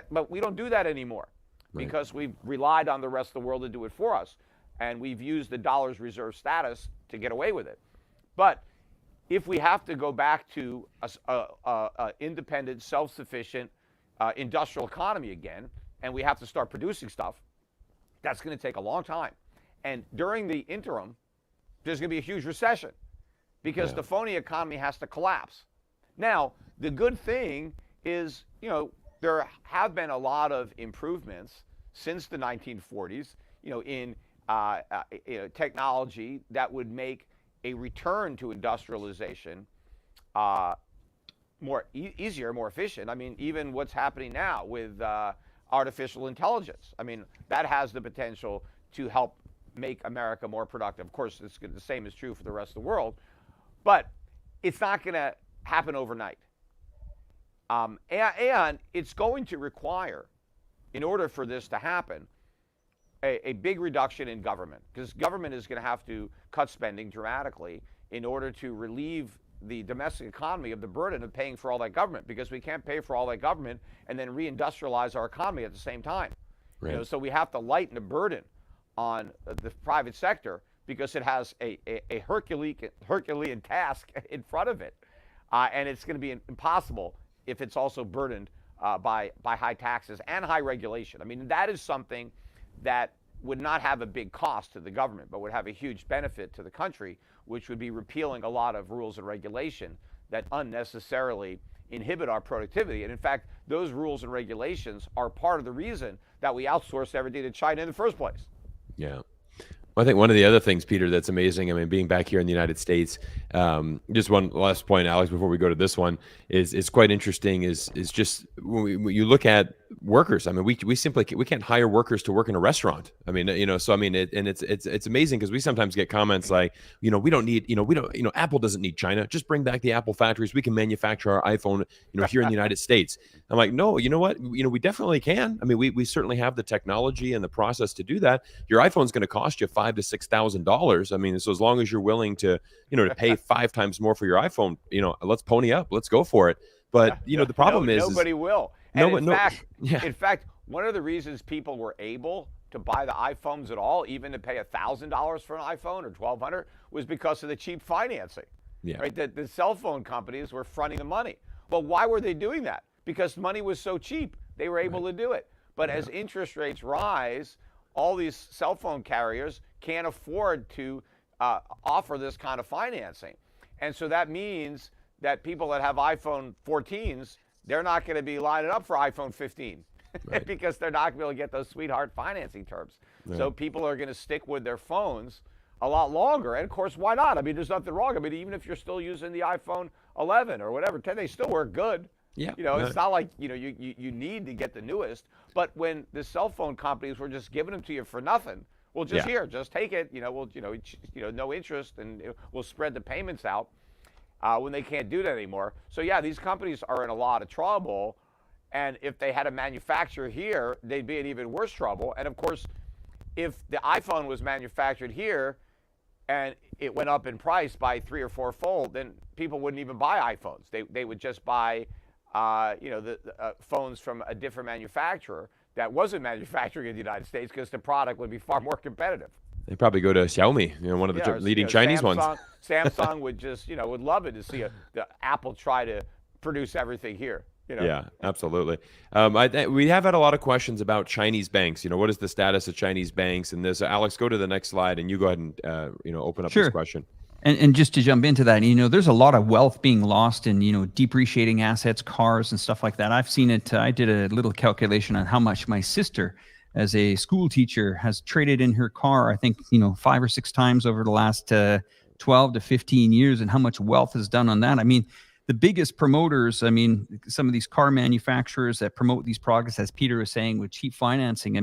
But we don't do that anymore because we've relied on the rest of the world to do it for us, and we've used the dollar's reserve status to get away with it. But if we have to go back to a independent, self-sufficient industrial economy again, and we have to start producing stuff, that's going to take a long time. And during the interim, there's going to be a huge recession because the phony economy has to collapse. Now, the good thing is, there have been a lot of improvements since the 1940s, in technology that would make a return to industrialization easier, more efficient. I mean, even what's happening now with artificial intelligence. I mean, that has the potential to help make America more productive. Of course, the same is true for the rest of the world, but it's not going to happen overnight. And it's going to require, in order for this to happen, a big reduction in government, because government is going to have to cut spending dramatically in order to relieve the domestic economy of the burden of paying for all that government, because we can't pay for all that government and then reindustrialize our economy at the same time. Right. So we have to lighten the burden on the private sector because it has a Herculean task in front of it, and it's going to be impossible if it's also burdened by high taxes and high regulation. I mean, that is something that would not have a big cost to the government, but would have a huge benefit to the country, which would be repealing a lot of rules and regulation that unnecessarily inhibit our productivity. And in fact, those rules and regulations are part of the reason that we outsourced everything to China in the first place. Yeah. Well, I think one of the other things, Peter, that's amazing, I mean, being back here in the United States, just one last point, Alex, before we go to this one, is quite interesting, is just when you look at workers, I mean, we simply can't hire workers to work in a restaurant. I mean, so I mean, it's amazing because we sometimes get comments like, we don't need, Apple doesn't need China. Just bring back the Apple factories. We can manufacture our iPhone, here in the United States. I'm like, no, you know what? We definitely can. I mean, we certainly have the technology and the process to do that. Your iPhone's going to cost you $5,000 to $6,000. I mean, so as long as you're willing to, to pay 5 times more for your iPhone, let's pony up, let's go for it. But the problem is nobody will. And in fact, one of the reasons people were able to buy the iPhones at all, even to pay $1,000 for an iPhone or $1,200, was because of the cheap financing. Yeah. Right. The cell phone companies were fronting the money. Well, why were they doing that? Because money was so cheap, they were able to do it. But as interest rates rise, all these cell phone carriers can't afford to offer this kind of financing. And so that means that people that have iPhone 14s, they're not going to be lining up for iPhone 15 because they're not going to be able to get those sweetheart financing terms. Right. So people are going to stick with their phones a lot longer. And of course, why not? I mean, there's nothing wrong. I mean, even if you're still using the iPhone 11 or whatever, 10, they still work good. Yeah. It's not like, you need to get the newest. But when the cell phone companies were just giving them to you for nothing, well, just take it, no interest, and we'll spread the payments out. When they can't do that anymore. So yeah, these companies are in a lot of trouble, and if they had a manufacturer here, they'd be in even worse trouble. And of course, if the iPhone was manufactured here and it went up in price by 3 or 4-fold, then people wouldn't even buy iPhones. They would just buy the phones from a different manufacturer that wasn't manufacturing in the United States, because the product would be far more competitive. They probably go to Xiaomi, one of the leading Chinese ones. Samsung would just, would love it to see the Apple try to produce everything here. Yeah, absolutely. We have had a lot of questions about Chinese banks. What is the status of Chinese banks and this? Alex, go to the next slide, and you go ahead and open up this question. And just to jump into that, there's a lot of wealth being lost in, depreciating assets, cars and stuff like that. I've seen it. I did a little calculation on how much my sister, as a school teacher, has traded in her car, I think, 5 or 6 times over the last 12 to 15 years, and how much wealth is done on that. I mean, the biggest promoters, some of these car manufacturers that promote these products, as Peter was saying, with cheap financing,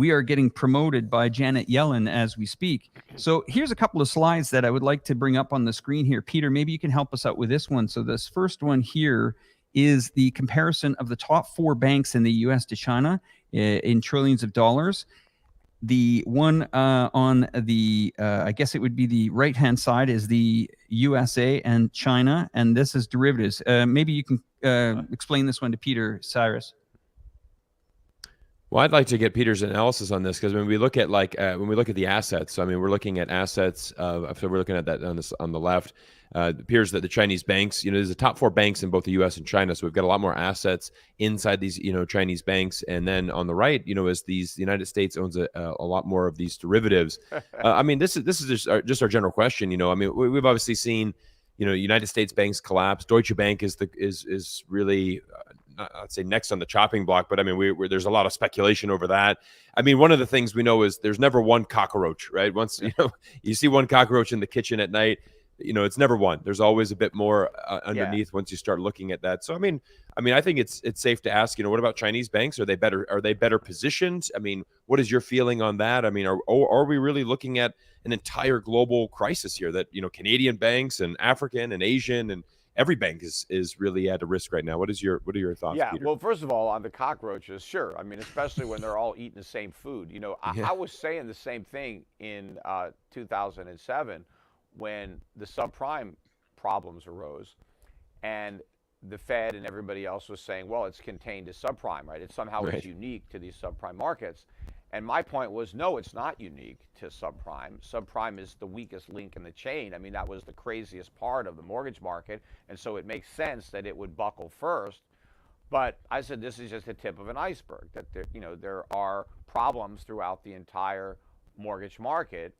we are getting promoted by Janet Yellen as we speak. So here's a couple of slides that I would like to bring up on the screen here. Peter, maybe you can help us out with this one. So this first one here is the comparison of the top 4 banks in the US to China in trillions of dollars. The one on the, I guess it would be the right-hand side, is the USA and China, and this is derivatives. Maybe you can explain this one to Peter, Cyrus. Well, I'd like to get Peter's analysis on this, because when we look at when we look at the assets, I mean, we're looking at assets. So we're looking at that on the left. It appears that the Chinese banks, there's the top 4 banks in both the U.S. and China, so we've got a lot more assets inside these, Chinese banks. And then on the right, as the United States owns a lot more of these derivatives. I mean, this is just our general question. I mean, we've obviously seen, United States banks collapse. Deutsche Bank is really. I'd say next on the chopping block, but I mean, there's a lot of speculation over that. I mean, one of the things we know is there's never one cockroach, right? Once you see one cockroach in the kitchen at night, it's never one. There's always a bit more underneath once you start looking at that. So I mean, I think it's safe to ask, what about Chinese banks? Are they better positioned? I mean, what is your feeling on that? I mean, are we really looking at an entire global crisis here that Canadian banks and African and Asian and every bank is really at a risk right now? What are your thoughts, Peter? Well, first of all, on the cockroaches, sure. I mean, especially when they're all eating the same food. I was saying the same thing in 2007 when the subprime problems arose, and the Fed and everybody else was saying, well, it's contained to subprime, right? It somehow is unique to these subprime markets. And my point was, no, it's not unique to subprime. Subprime is the weakest link in the chain. I mean, that was the craziest part of the mortgage market, and so it makes sense that it would buckle first. But I said this is just the tip of an iceberg, that there are problems throughout the entire mortgage market,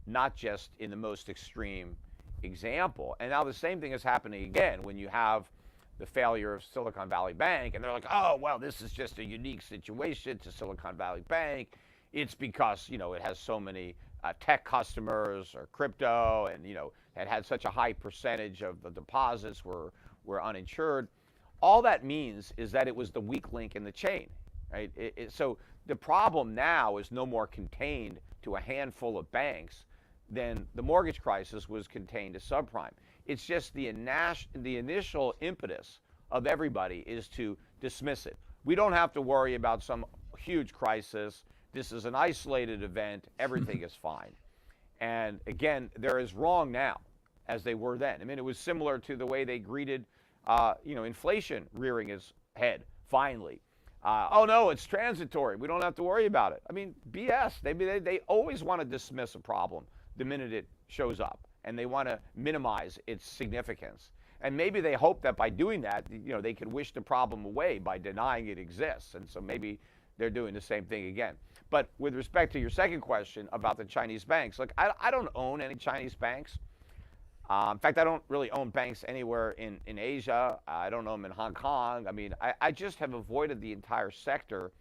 not just in the most extreme example. And now the same thing is happening again when you have the failure of Silicon Valley Bank, and they're like, oh, well, this is just a unique situation to Silicon Valley Bank. It's because, it has so many tech customers or crypto, and, it had such a high percentage of the deposits were uninsured. All that means is that it was the weak link in the chain, right? So the problem now is no more contained to a handful of banks than the mortgage crisis was contained to subprime. It's just the initial impetus of everybody is to dismiss it. We don't have to worry about some huge crisis. This is an isolated event. Everything is fine. And again, they're as wrong now as they were then. I mean, it was similar to the way they greeted, inflation rearing its head finally. Oh no, it's transitory. We don't have to worry about it. I mean, BS. They always want to dismiss a problem the minute it shows up, and they want to minimize its significance. And maybe they hope that by doing that, they could wish the problem away by denying it exists. And so maybe they're doing the same thing again. But with respect to your second question about the Chinese banks, look, I don't own any Chinese banks. In fact, I don't really own banks anywhere in Asia. I don't own them in Hong Kong. I mean, I just have avoided the entire sector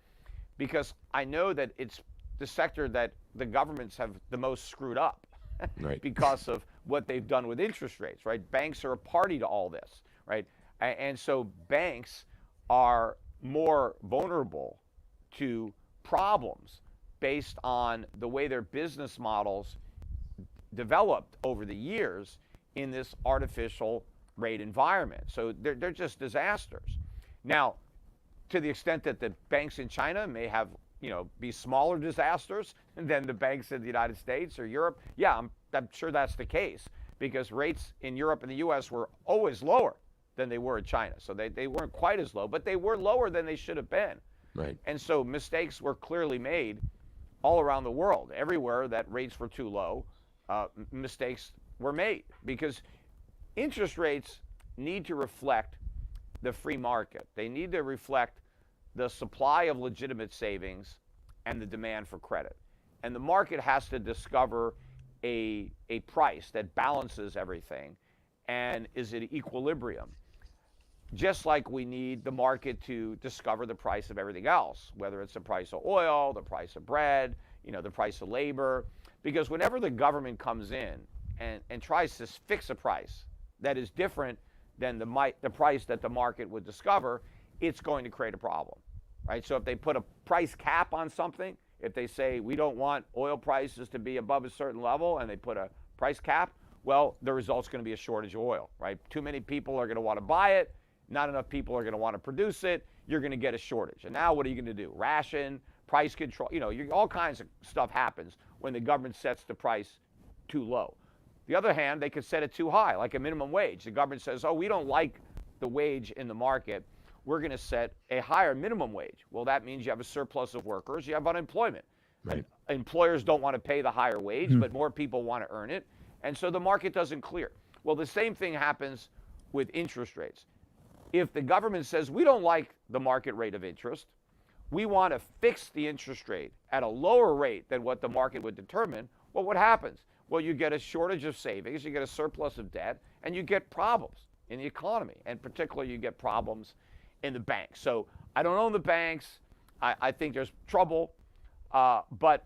because I know that it's the sector that the governments have the most screwed up. Right. Because of what they've done with interest rates, right? Banks are a party to all this, right? And so banks are more vulnerable to problems based on the way their business models developed over the years in this artificial rate environment. So they're just disasters. Now, to the extent that the banks in China may have be smaller disasters than the banks in the United States or Europe. Yeah, I'm sure that's the case because rates in Europe and the U.S. were always lower than they were in China. So they weren't quite as low, but they were lower than they should have been. Right. And so mistakes were clearly made all around the world. Everywhere that rates were too low, mistakes were made because interest rates need to reflect the free market. They need to reflect the supply of legitimate savings and the demand for credit. And the market has to discover a price that balances everything and is at equilibrium. Just like we need the market to discover the price of everything else, whether it's the price of oil, the price of bread, the price of labor. Because whenever the government comes in and tries to fix a price that is different than the price that the market would discover, it's going to create a problem, right? So if they put a price cap on something, if they say we don't want oil prices to be above a certain level and they put a price cap, well, the result's going to be a shortage of oil, right? Too many people are going to want to buy it. Not enough people are going to want to produce it. You're going to get a shortage. And now what are you going to do? Ration, price control, all kinds of stuff happens when the government sets the price too low. The other hand, they could set it too high, like a minimum wage. The government says, oh, we don't like the wage in the market. We're going to set a higher minimum wage. Well, that means you have a surplus of workers. You have unemployment. Right. Employers don't want to pay the higher wage, but more people want to earn it. And so the market doesn't clear. Well, the same thing happens with interest rates. If the government says, we don't like the market rate of interest, we want to fix the interest rate at a lower rate than what the market would determine, well, what happens? Well, you get a shortage of savings, you get a surplus of debt, and you get problems in the economy. And particularly, you get problems in the banks. So I don't own the banks. I think there's trouble. But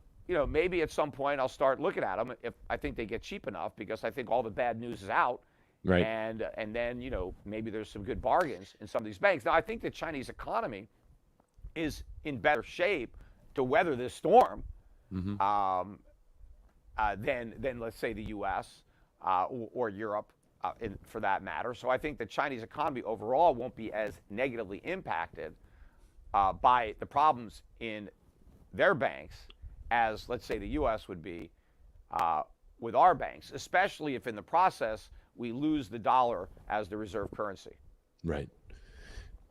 maybe at some point I'll start looking at them if I think they get cheap enough, because I think all the bad news is out. Right. And then, maybe there's some good bargains in some of these banks. Now, I think the Chinese economy is in better shape to weather this storm than let's say, the U.S. Or Europe, for that matter. So I think the Chinese economy overall won't be as negatively impacted by the problems in their banks as, let's say, the U.S. would be with our banks, especially if in the process we lose the dollar as the reserve currency. Right.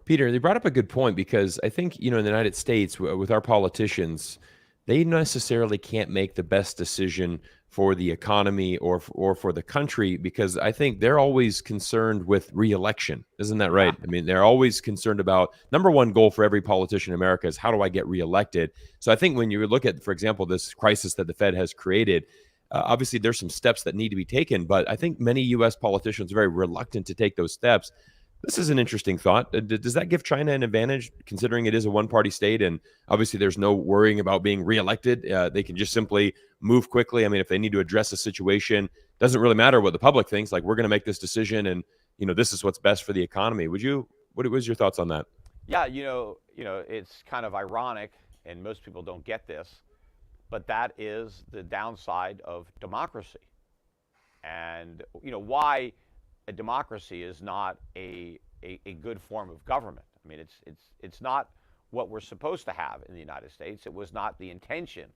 Peter, they brought up a good point, because I think, in the United States, with our politicians, they necessarily can't make the best decision for the economy or for the country, because I think they're always concerned with re-election. Isn't that right? I mean, they're always concerned about, number one goal for every politician in America is, how do I get re-elected? So I think when you look at, for example, this crisis that the Fed has created, obviously there's some steps that need to be taken, but I think many U.S. politicians are very reluctant to take those steps. This is an interesting thought. Does that give China an advantage, considering it is a one-party state and obviously there's no worrying about being reelected? They can just simply move quickly. I mean, if they need to address a situation, doesn't really matter what the public thinks. Like, we're going to make this decision, and this is what's best for the economy. What was your thoughts on that? Yeah, it's kind of ironic, and most people don't get this, but that is the downside of democracy, and why a democracy is not a good form of government. I mean, it's not what we're supposed to have in the United States. It was not the intention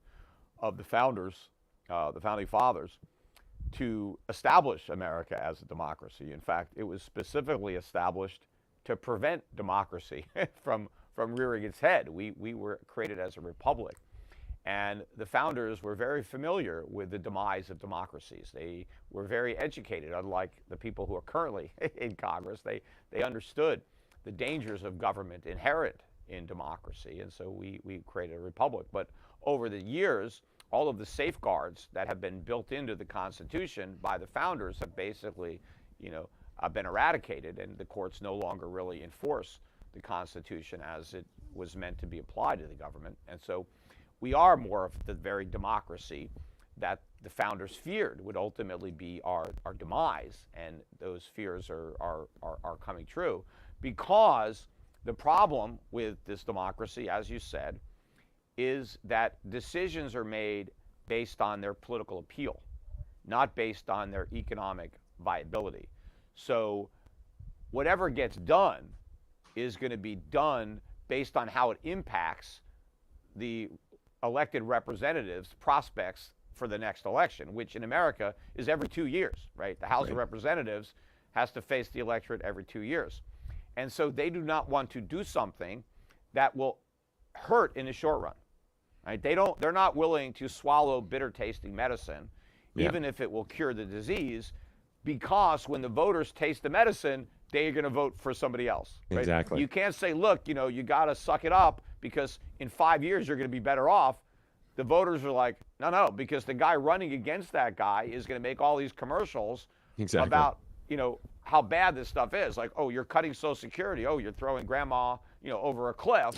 of the founders, the founding fathers, to establish America as a democracy. In fact, it was specifically established to prevent democracy from rearing its head. We were created as a republic. And the founders were very familiar with the demise of democracies. They were very educated, unlike the people who are currently in Congress. They understood the dangers of government inherent in democracy, and so we created a republic. But over the years, all of the safeguards that have been built into the Constitution by the founders have basically, been eradicated, and the courts no longer really enforce the Constitution as it was meant to be applied to the government. And so we are more of the very democracy that the founders feared would ultimately be our demise, and those fears are coming true, because the problem with this democracy, as you said, is that decisions are made based on their political appeal, not based on their economic viability. So whatever gets done is going to be done based on how it impacts the elected representatives' prospects for the next election, which in America is every 2 years, right? The House of Representatives has to face the electorate every 2 years. And so they do not want to do something that will hurt in the short run, right? They're not willing to swallow bitter tasting medicine, even if it will cure the disease, because when the voters taste the medicine, they're going to vote for somebody else. Right? Exactly. You can't say, look, you got to suck it up, because in 5 years you're going to be better off. The voters are like, no, because the guy running against that guy is going to make all these commercials about, how bad this stuff is. Like, oh, you're cutting Social Security. Oh, you're throwing grandma, over a cliff.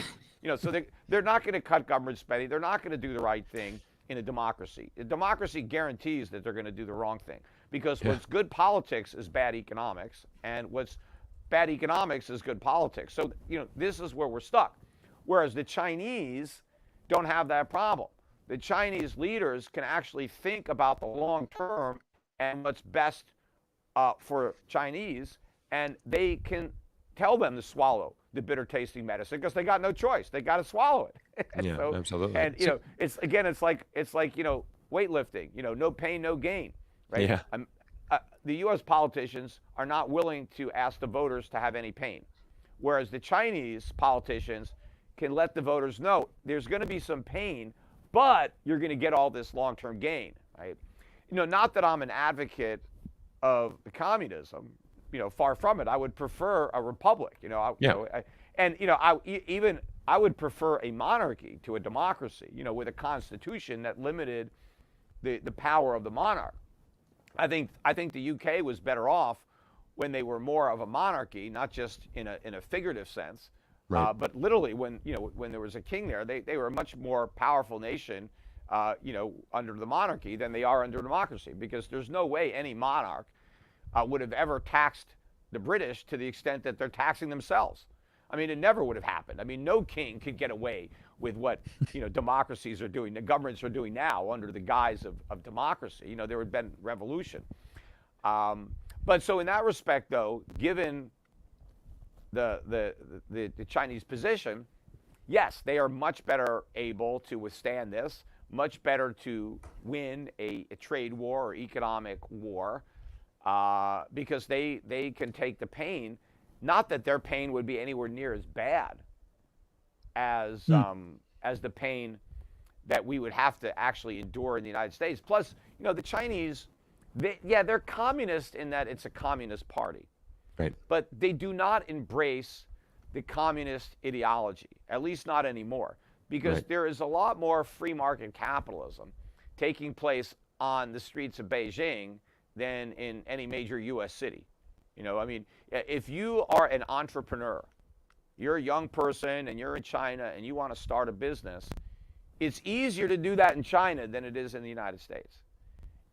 So they're not going to cut government spending. They're not going to do the right thing in a democracy. A democracy guarantees that they're going to do the wrong thing, because what's good politics is bad economics, and what's bad economics is good politics. So, this is where we're stuck. Whereas the Chinese don't have that problem. the Chinese leaders can actually think about the long term and what's best for Chinese, and they can tell them to swallow the bitter tasting medicine because they got no choice. They got to swallow it. Yeah, so, absolutely. And it's like weightlifting. No pain, no gain, right? Yeah. The U.S. politicians are not willing to ask the voters to have any pain, whereas the Chinese politicians can let the voters know there's going to be some pain, but you're going to get all this long-term gain, right? Not that I'm an advocate of communism, far from it. I would prefer a republic, I would prefer a monarchy to a democracy, with a constitution that limited the power of the monarch. I think the UK was better off when they were more of a monarchy, not just in a figurative sense, right. But literally when there was a king there, they were a much more powerful nation, under the monarchy than they are under democracy, because there's no way any monarch would have ever taxed the British to the extent that they're taxing themselves. I mean, it never would have happened. I mean, no king could get away with what democracies are doing, the governments are doing now under the guise of democracy. There would have been revolution. But so in that respect, though, given the Chinese position, yes, they are much better able to withstand this, much better to win a trade war or economic war, because they can take the pain. Not that their pain would be anywhere near as bad as the pain that we would have to actually endure in the United States. Plus, the Chinese, they're communist in that it's a communist party. Right. But they do not embrace the communist ideology, at least not anymore, because right. there is a lot more free market capitalism taking place on the streets of Beijing than in any major U.S. city. I mean, if you are an entrepreneur, you're a young person and you're in China and you want to start a business, it's easier to do that in China than it is in the United States.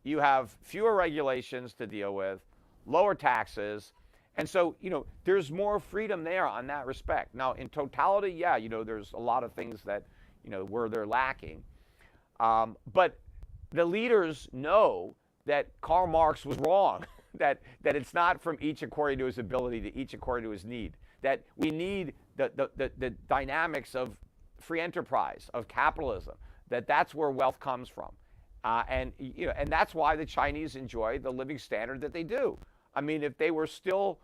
You have fewer regulations to deal with, lower taxes, and so, there's more freedom there on that respect. Now, in totality, there's a lot of things that, where they're lacking. But the leaders know that Karl Marx was wrong, that it's not from each according to his ability to each according to his need, that we need the dynamics of free enterprise, of capitalism, that's where wealth comes from. And that's why the Chinese enjoy the living standard that they do. I mean, if they were still,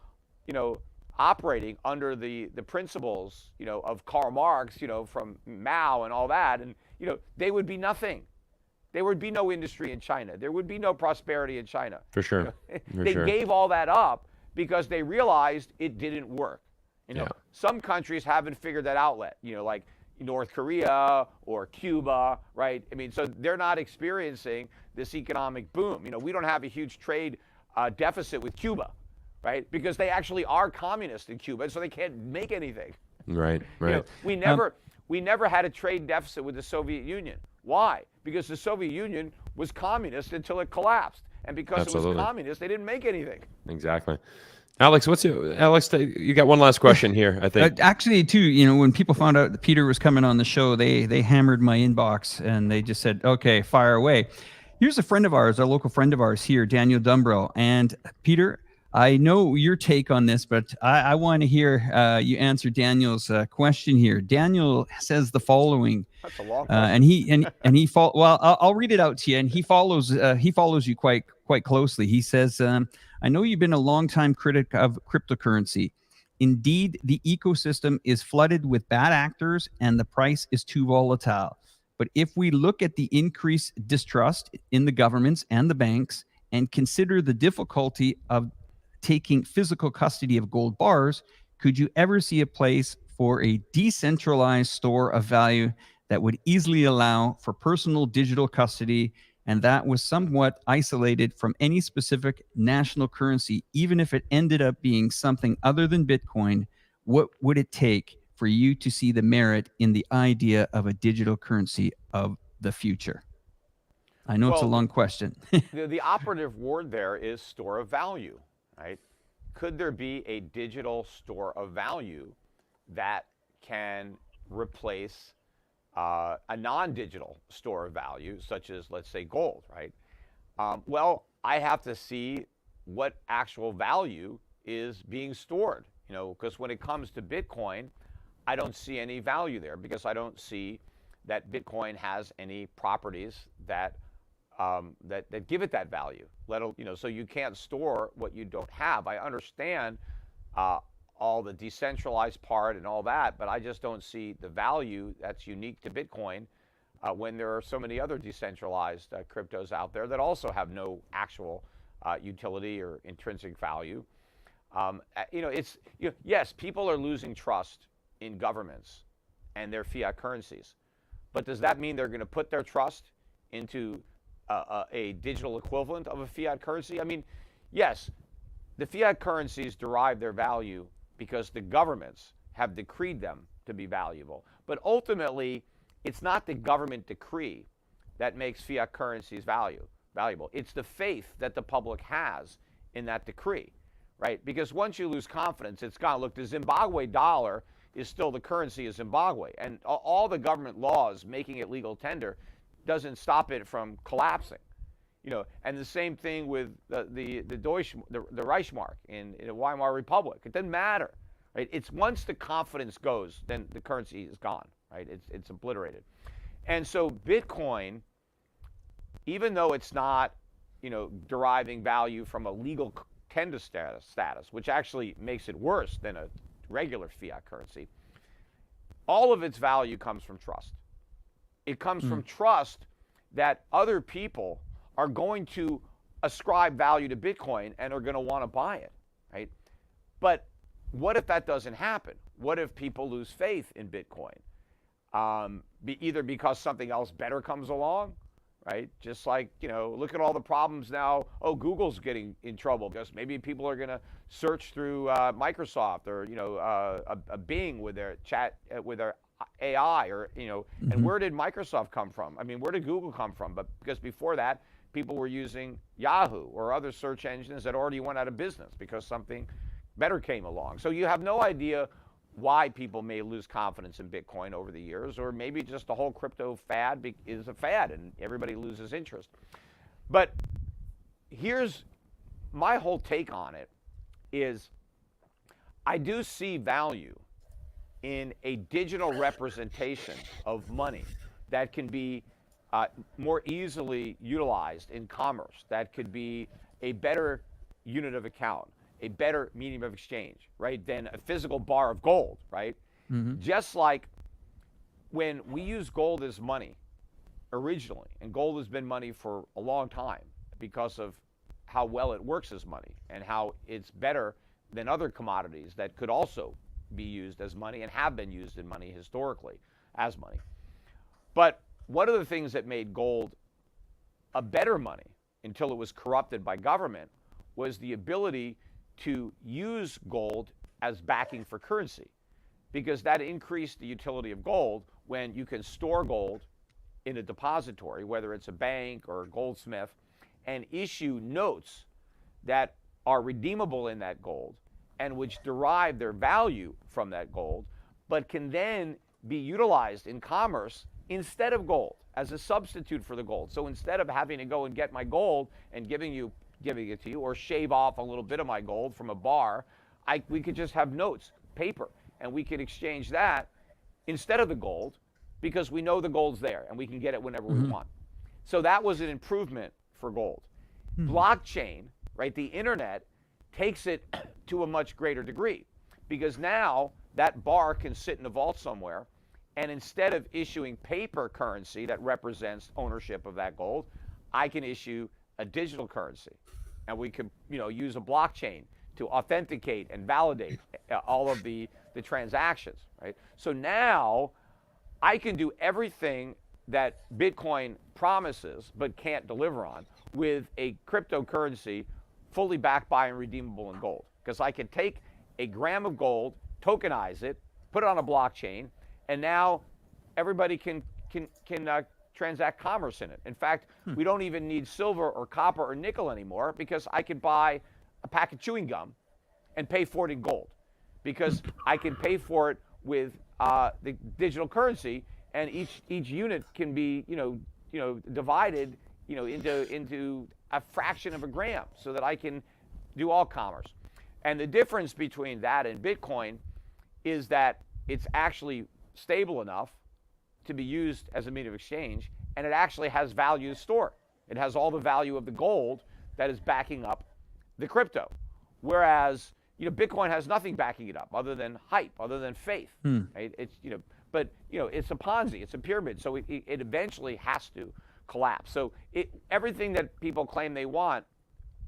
operating under the principles, of Karl Marx, from Mao and all that, and, they would be nothing. There would be no industry in China. There would be no prosperity in China. For sure. They gave all that up because they realized it didn't work. Some countries haven't figured that out yet, like North Korea or Cuba, right? I mean, so they're not experiencing this economic boom. We don't have a huge trade deficit with Cuba, right? Because they actually are communist in Cuba, so they can't make anything. Right. We never had a trade deficit with the Soviet Union. Why? Because the Soviet Union was communist until it collapsed, and because Absolutely. it was communist, they didn't make anything. Exactly. Alex, you got one last question here, I think. Actually, too, when people found out that Peter was coming on the show, they hammered my inbox and they just said, okay, fire away. Here's a friend of ours, a local friend of ours here, Daniel Dumbrell. And Peter, I know your take on this, but I want to hear you answer Daniel's question here. Daniel says the following. That's a long question. I'll read it out to you. And he follows you quite closely. He says, I know you've been a longtime critic of cryptocurrency. Indeed, the ecosystem is flooded with bad actors and the price is too volatile. But if we look at the increased distrust in the governments and the banks and consider the difficulty of taking physical custody of gold bars, could you ever see a place for a decentralized store of value that would easily allow for personal digital custody, and that was somewhat isolated from any specific national currency, even if it ended up being something other than Bitcoin? What would it take for you to see the merit in the idea of a digital currency of the future? I know it's a long question. the operative word there is store of value, right? Could there be a digital store of value that can replace a non-digital store of value, such as, let's say, gold, right? Well, I have to see what actual value is being stored, because when it comes to Bitcoin, I don't see any value there because I don't see that Bitcoin has any properties that that give it that value. So you can't store what you don't have. I understand all the decentralized part and all that, but I just don't see the value that's unique to Bitcoin when there are so many other decentralized cryptos out there that also have no actual utility or intrinsic value. Yes, people are losing trust in governments and their fiat currencies, but does that mean they're going to put their trust into a digital equivalent of a fiat currency? I mean, yes, the fiat currencies derive their value because the governments have decreed them to be valuable. But ultimately, it's not the government decree that makes fiat currencies valuable. It's the faith that the public has in that decree, right? Because once you lose confidence, it's gone. Look, the Zimbabwe dollar is still the currency of Zimbabwe, and all the government laws making it legal tender doesn't stop it from collapsing. And the same thing with the Reichsmark in the Weimar Republic. It doesn't matter, right? It's once the confidence goes, then the currency is gone, right? It's obliterated. And so Bitcoin, even though it's not, deriving value from a legal tender status, which actually makes it worse than a regular fiat currency, all of its value comes from trust. It comes from trust that other people are going to ascribe value to Bitcoin and are going to want to buy it, right? But what if that doesn't happen? What if people lose faith in Bitcoin? Either because something else better comes along, right? Just like, look at all the problems now. Oh, Google's getting in trouble because maybe people are going to search through Microsoft or, a Bing with their chat, with their AI or, and where did Microsoft come from? I mean, where did Google come from? But because before that, people were using Yahoo or other search engines that already went out of business because something better came along. So you have no idea why people may lose confidence in Bitcoin over the years, or maybe just the whole crypto fad is a fad and everybody loses interest. But here's my whole take on it is I do see value in a digital representation of money that can be more easily utilized in commerce, that could be a better unit of account, a better medium of exchange, right, than a physical bar of gold, right? Just like when we use gold as money originally, and gold has been money for a long time because of how well it works as money and how it's better than other commodities that could also be used as money and have been used in money historically as money. But one of the things that made gold a better money until it was corrupted by government was the ability to use gold as backing for currency, because that increased the utility of gold when you can store gold in a depository, whether it's a bank or a goldsmith, and issue notes that are redeemable in that gold and which derive their value from that gold, but can then be utilized in commerce instead of gold as a substitute for the gold. So instead of having to go and get my gold and giving it to you, or shave off a little bit of my gold from a bar, we could just have notes, paper, and we could exchange that instead of the gold because we know the gold's there and we can get it whenever we want. So that was an improvement for gold. Blockchain, right, the internet, takes it to a much greater degree because now that bar can sit in a vault somewhere, and instead of issuing paper currency that represents ownership of that gold, I can issue a digital currency, and we can, use a blockchain to authenticate and validate all of the transactions, right? So now I can do everything that Bitcoin promises but can't deliver on with a cryptocurrency fully backed by and redeemable in gold, because I can take a gram of gold, tokenize it, put it on a blockchain, and now everybody can transact commerce in it. In fact, we don't even need silver or copper or nickel anymore because I could buy a pack of chewing gum and pay for it in gold because I can pay for it with the digital currency, and each unit can be divided into a fraction of a gram, so that I can do all commerce. And the difference between that and Bitcoin is that it's actually stable enough to be used as a medium of exchange, and it actually has value to store. It has all the value of the gold that is backing up the crypto, whereas Bitcoin has nothing backing it up other than hype, other than faith. Right? It's but it's a Ponzi, it's a pyramid, so it eventually has to collapse. So everything that people claim they want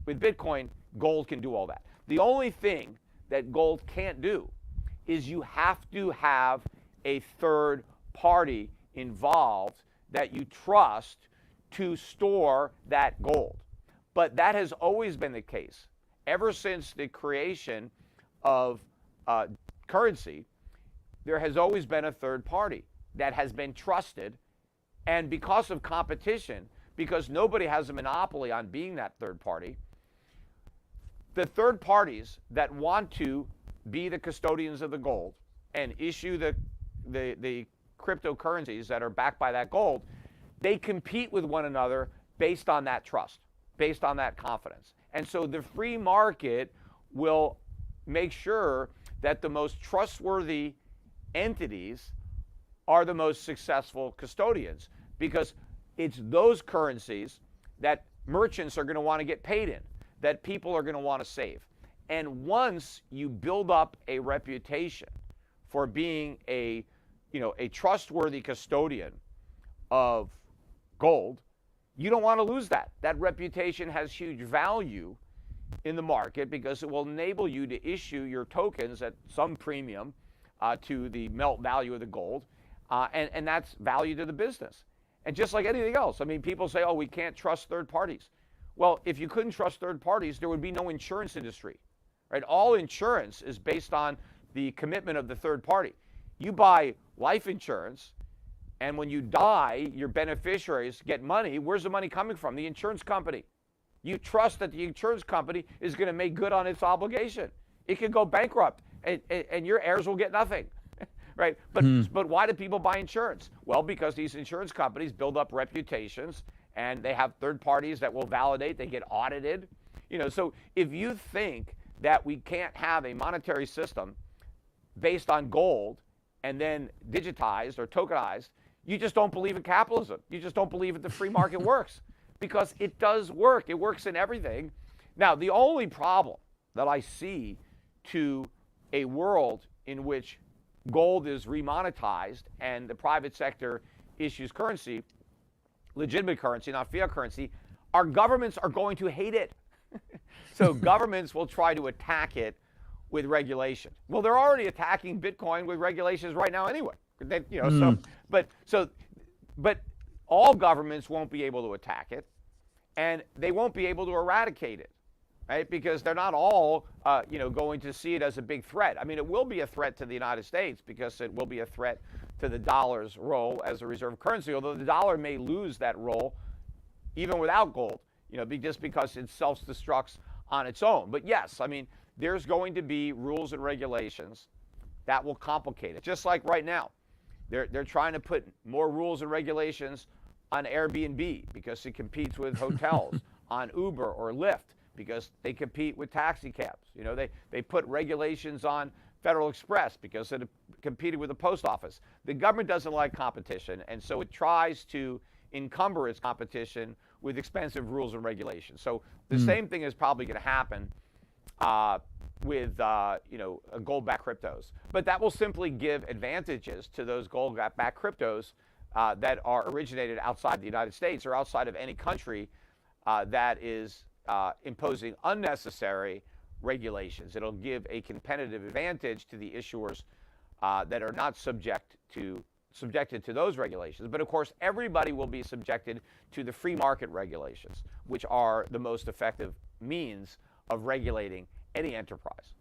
with Bitcoin, gold can do all that. The only thing that gold can't do is you have to have a third party involved that you trust to store that gold. But that has always been the case. Ever since the creation of currency, there has always been a third party that has been trusted. And because of competition, because nobody has a monopoly on being that third party, the third parties that want to be the custodians of the gold and issue the cryptocurrencies that are backed by that gold, they compete with one another based on that trust, based on that confidence. And so the free market will make sure that the most trustworthy entities are the most successful custodians, because it's those currencies that merchants are going to want to get paid in, that people are going to want to save. And once you build up a reputation for being a trustworthy custodian of gold, you don't want to lose that. That reputation has huge value in the market because it will enable you to issue your tokens at some premium to the melt value of the gold, and that's value to the business. And just like anything else, I mean, people say, oh, we can't trust third parties. Well, if you couldn't trust third parties, there would be no insurance industry, right? All insurance is based on the commitment of the third party. You buy life insurance, and when you die, your beneficiaries get money. Where's the money coming from? The insurance company. You trust that the insurance company is going to make good on its obligation. It could go bankrupt, and your heirs will get nothing, right? But why do people buy insurance? Well, because these insurance companies build up reputations, and they have third parties that will validate. They get audited. So if you think that we can't have a monetary system based on gold and then digitized or tokenized, you just don't believe in capitalism. You just don't believe that the free market works, because it does work. It works in everything. Now, the only problem that I see to a world in which gold is remonetized and the private sector issues currency, legitimate currency, not fiat currency, our governments are going to hate it. So governments will try to attack it with regulation. Well, they're already attacking Bitcoin with regulations right now anyway. But all governments won't be able to attack it, and they won't be able to eradicate it, right? Because they're not all, going to see it as a big threat. I mean, it will be a threat to the United States because it will be a threat to the dollar's role as a reserve currency, although the dollar may lose that role even without gold, just because it self-destructs on its own. But yes, I mean, there's going to be rules and regulations that will complicate it, just like right now. They're trying to put more rules and regulations on Airbnb because it competes with hotels, on Uber or Lyft because they compete with taxi cabs. They put regulations on Federal Express because it competed with the post office. The government doesn't like competition, and so it tries to encumber its competition with expensive rules and regulations. So the same thing is probably going to happen with gold-backed cryptos. But that will simply give advantages to those gold-backed cryptos that are originated outside the United States or outside of any country that is imposing unnecessary regulations. It'll give a competitive advantage to the issuers that are not subjected to those regulations. But of course, everybody will be subjected to the free market regulations, which are the most effective means of regulating any enterprise.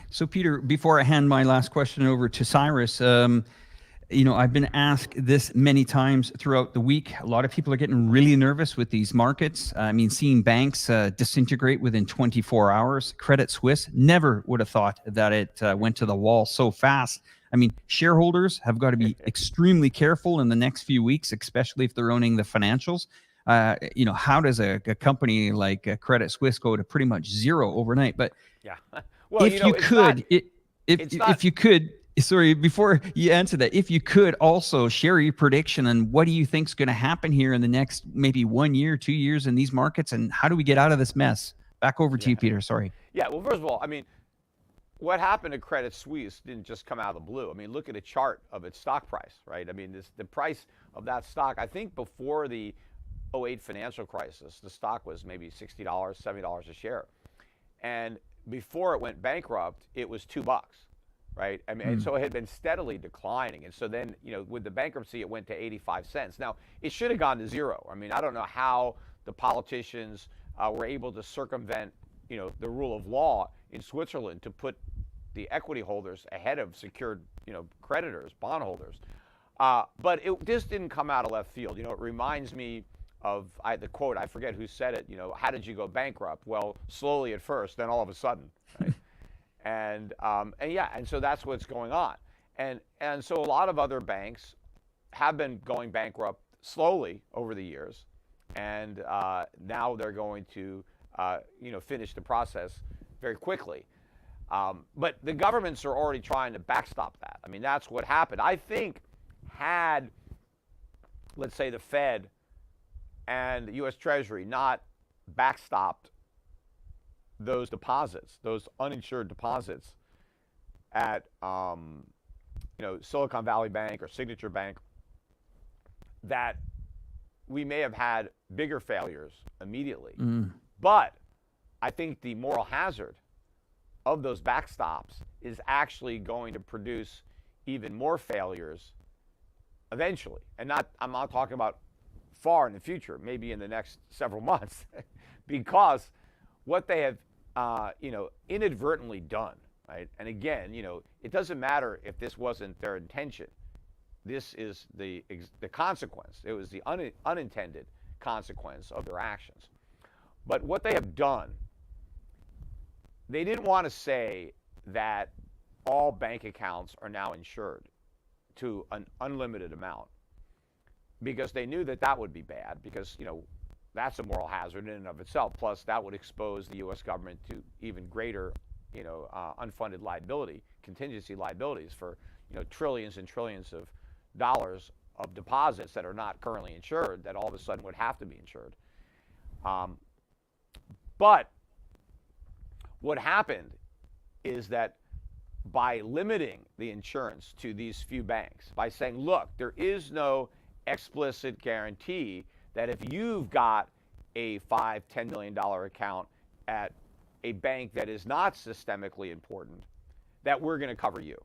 So, Peter, before I hand my last question over to Cyrus, I've been asked this many times throughout the week. A lot of people are getting really nervous with these markets. I mean, seeing banks disintegrate within 24 hours. Credit Suisse, never would have thought that it went to the wall so fast. I mean, shareholders have got to be extremely careful in the next few weeks, especially if they're owning the financials. How does a company like Credit Suisse go to pretty much zero overnight? But yeah, well, if you could, if you could, sorry, before you answer that, if you could also share your prediction on what do you think is going to happen here in the next maybe 1 year, 2 years in these markets, and how do we get out of this mess? Back over to you, Peter. Sorry. Yeah, well, first of all, I mean, what happened to Credit Suisse didn't just come out of the blue. I mean, look at a chart of its stock price, right? I mean, the price of that stock, I think before the 2008 financial crisis, the stock was maybe $60, $70 a share. And before it went bankrupt, it was $2, right? I mean, and so it had been steadily declining. And so then, with the bankruptcy, it went to 85 cents. Now, it should have gone to zero. I mean, I don't know how the politicians were able to circumvent, the rule of law in Switzerland to put the equity holders ahead of secured, creditors, bondholders. But it just didn't come out of left field. It reminds me of the quote, I forget who said it, how did you go bankrupt? Well, slowly at first, then all of a sudden, right? and so that's what's going on. And so a lot of other banks have been going bankrupt slowly over the years. And now they're going to, finish the process very quickly. But the governments are already trying to backstop that. I mean, that's what happened. I think had, let's say, the Fed and the U.S. Treasury not backstopped those deposits, those uninsured deposits at, Silicon Valley Bank or Signature Bank, that we may have had bigger failures immediately. But I think the moral hazard of those backstops is actually going to produce even more failures eventually. And I'm not talking about far in the future, maybe in the next several months, because what they have, inadvertently done, right? And again, it doesn't matter if this wasn't their intention. This is the consequence. It was the unintended consequence of their actions. But what they have done, they didn't want to say that all bank accounts are now insured to an unlimited amount, because they knew that would be bad, because, that's a moral hazard in and of itself. Plus, that would expose the U.S. government to even greater, unfunded liability, contingency liabilities for, trillions and trillions of dollars of deposits that are not currently insured, that all of a sudden would have to be insured. But what happened is that by limiting the insurance to these few banks, by saying, look, there is no explicit guarantee that if you've got a $5-10 million account at a bank that is not systemically important, that we're going to cover you,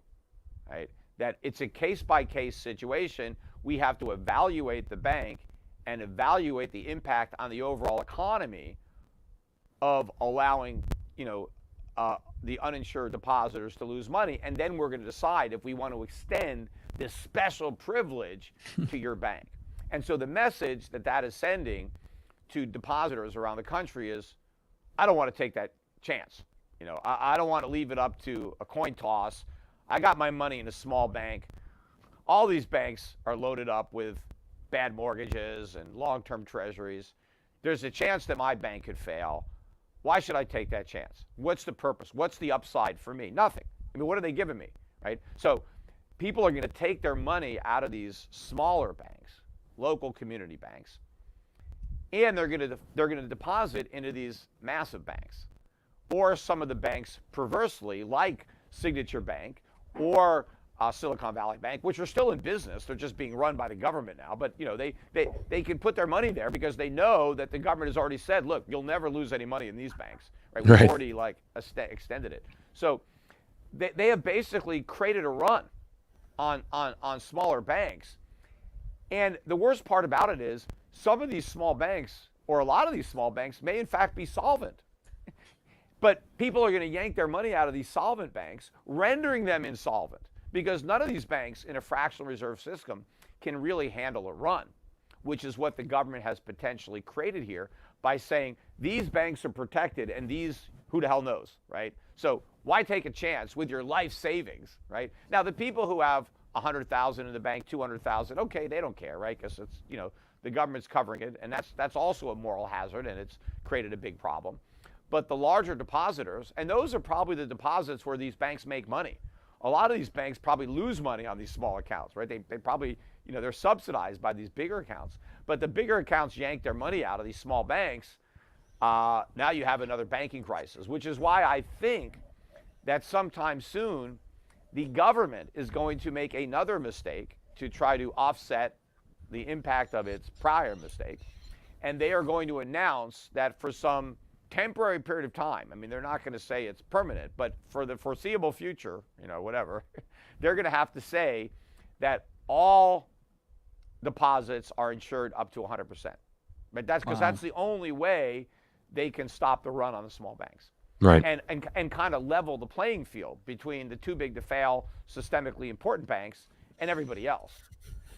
right? That it's a case-by-case situation. We have to evaluate the bank and evaluate the impact on the overall economy of allowing, the uninsured depositors to lose money, and then we're going to decide if we want to extend this special privilege to your bank. And so the message that is sending to depositors around the country is, I don't want to take that chance. I don't want to leave it up to a coin toss. I got my money in a small bank. All these banks are loaded up with bad mortgages and long-term treasuries. There's a chance that my bank could fail. Why should I take that chance? What's the purpose? What's the upside for me? Nothing. I mean, what are they giving me, right? So people are going to take their money out of these smaller banks, local community banks, and they're going to deposit into these massive banks, or some of the banks, perversely, like Signature Bank or Silicon Valley Bank, which are still in business. They're just being run by the government now. But they can put their money there because they know that the government has already said, look, you'll never lose any money in these banks. Right? We've already extended it. So they have basically created a run on smaller banks. And the worst part about it is some of these small banks, or a lot of these small banks, may in fact be solvent. But people are going to yank their money out of these solvent banks, rendering them insolvent, because none of these banks in a fractional reserve system can really handle a run, which is what the government has potentially created here by saying these banks are protected and these, who the hell knows, right? So why take a chance with your life savings, right? Now, the people who have 100,000 in the bank, 200,000, okay, they don't care, right? Because it's, the government's covering it, and that's also a moral hazard, and it's created a big problem. But the larger depositors, and those are probably the deposits where these banks make money. A lot of these banks probably lose money on these small accounts, right? They probably, they're subsidized by these bigger accounts. But the bigger accounts yank their money out of these small banks. Now you have another banking crisis, which is why I think that sometime soon the government is going to make another mistake to try to offset the impact of its prior mistake. And they are going to announce that for some temporary period of time, I mean, they're not going to say it's permanent, but for the foreseeable future, whatever, they're going to have to say that all deposits are insured up to 100%. But that's because that's the only way they can stop the run on the small banks. Right. And kind of level the playing field between the too big to fail systemically important banks and everybody else.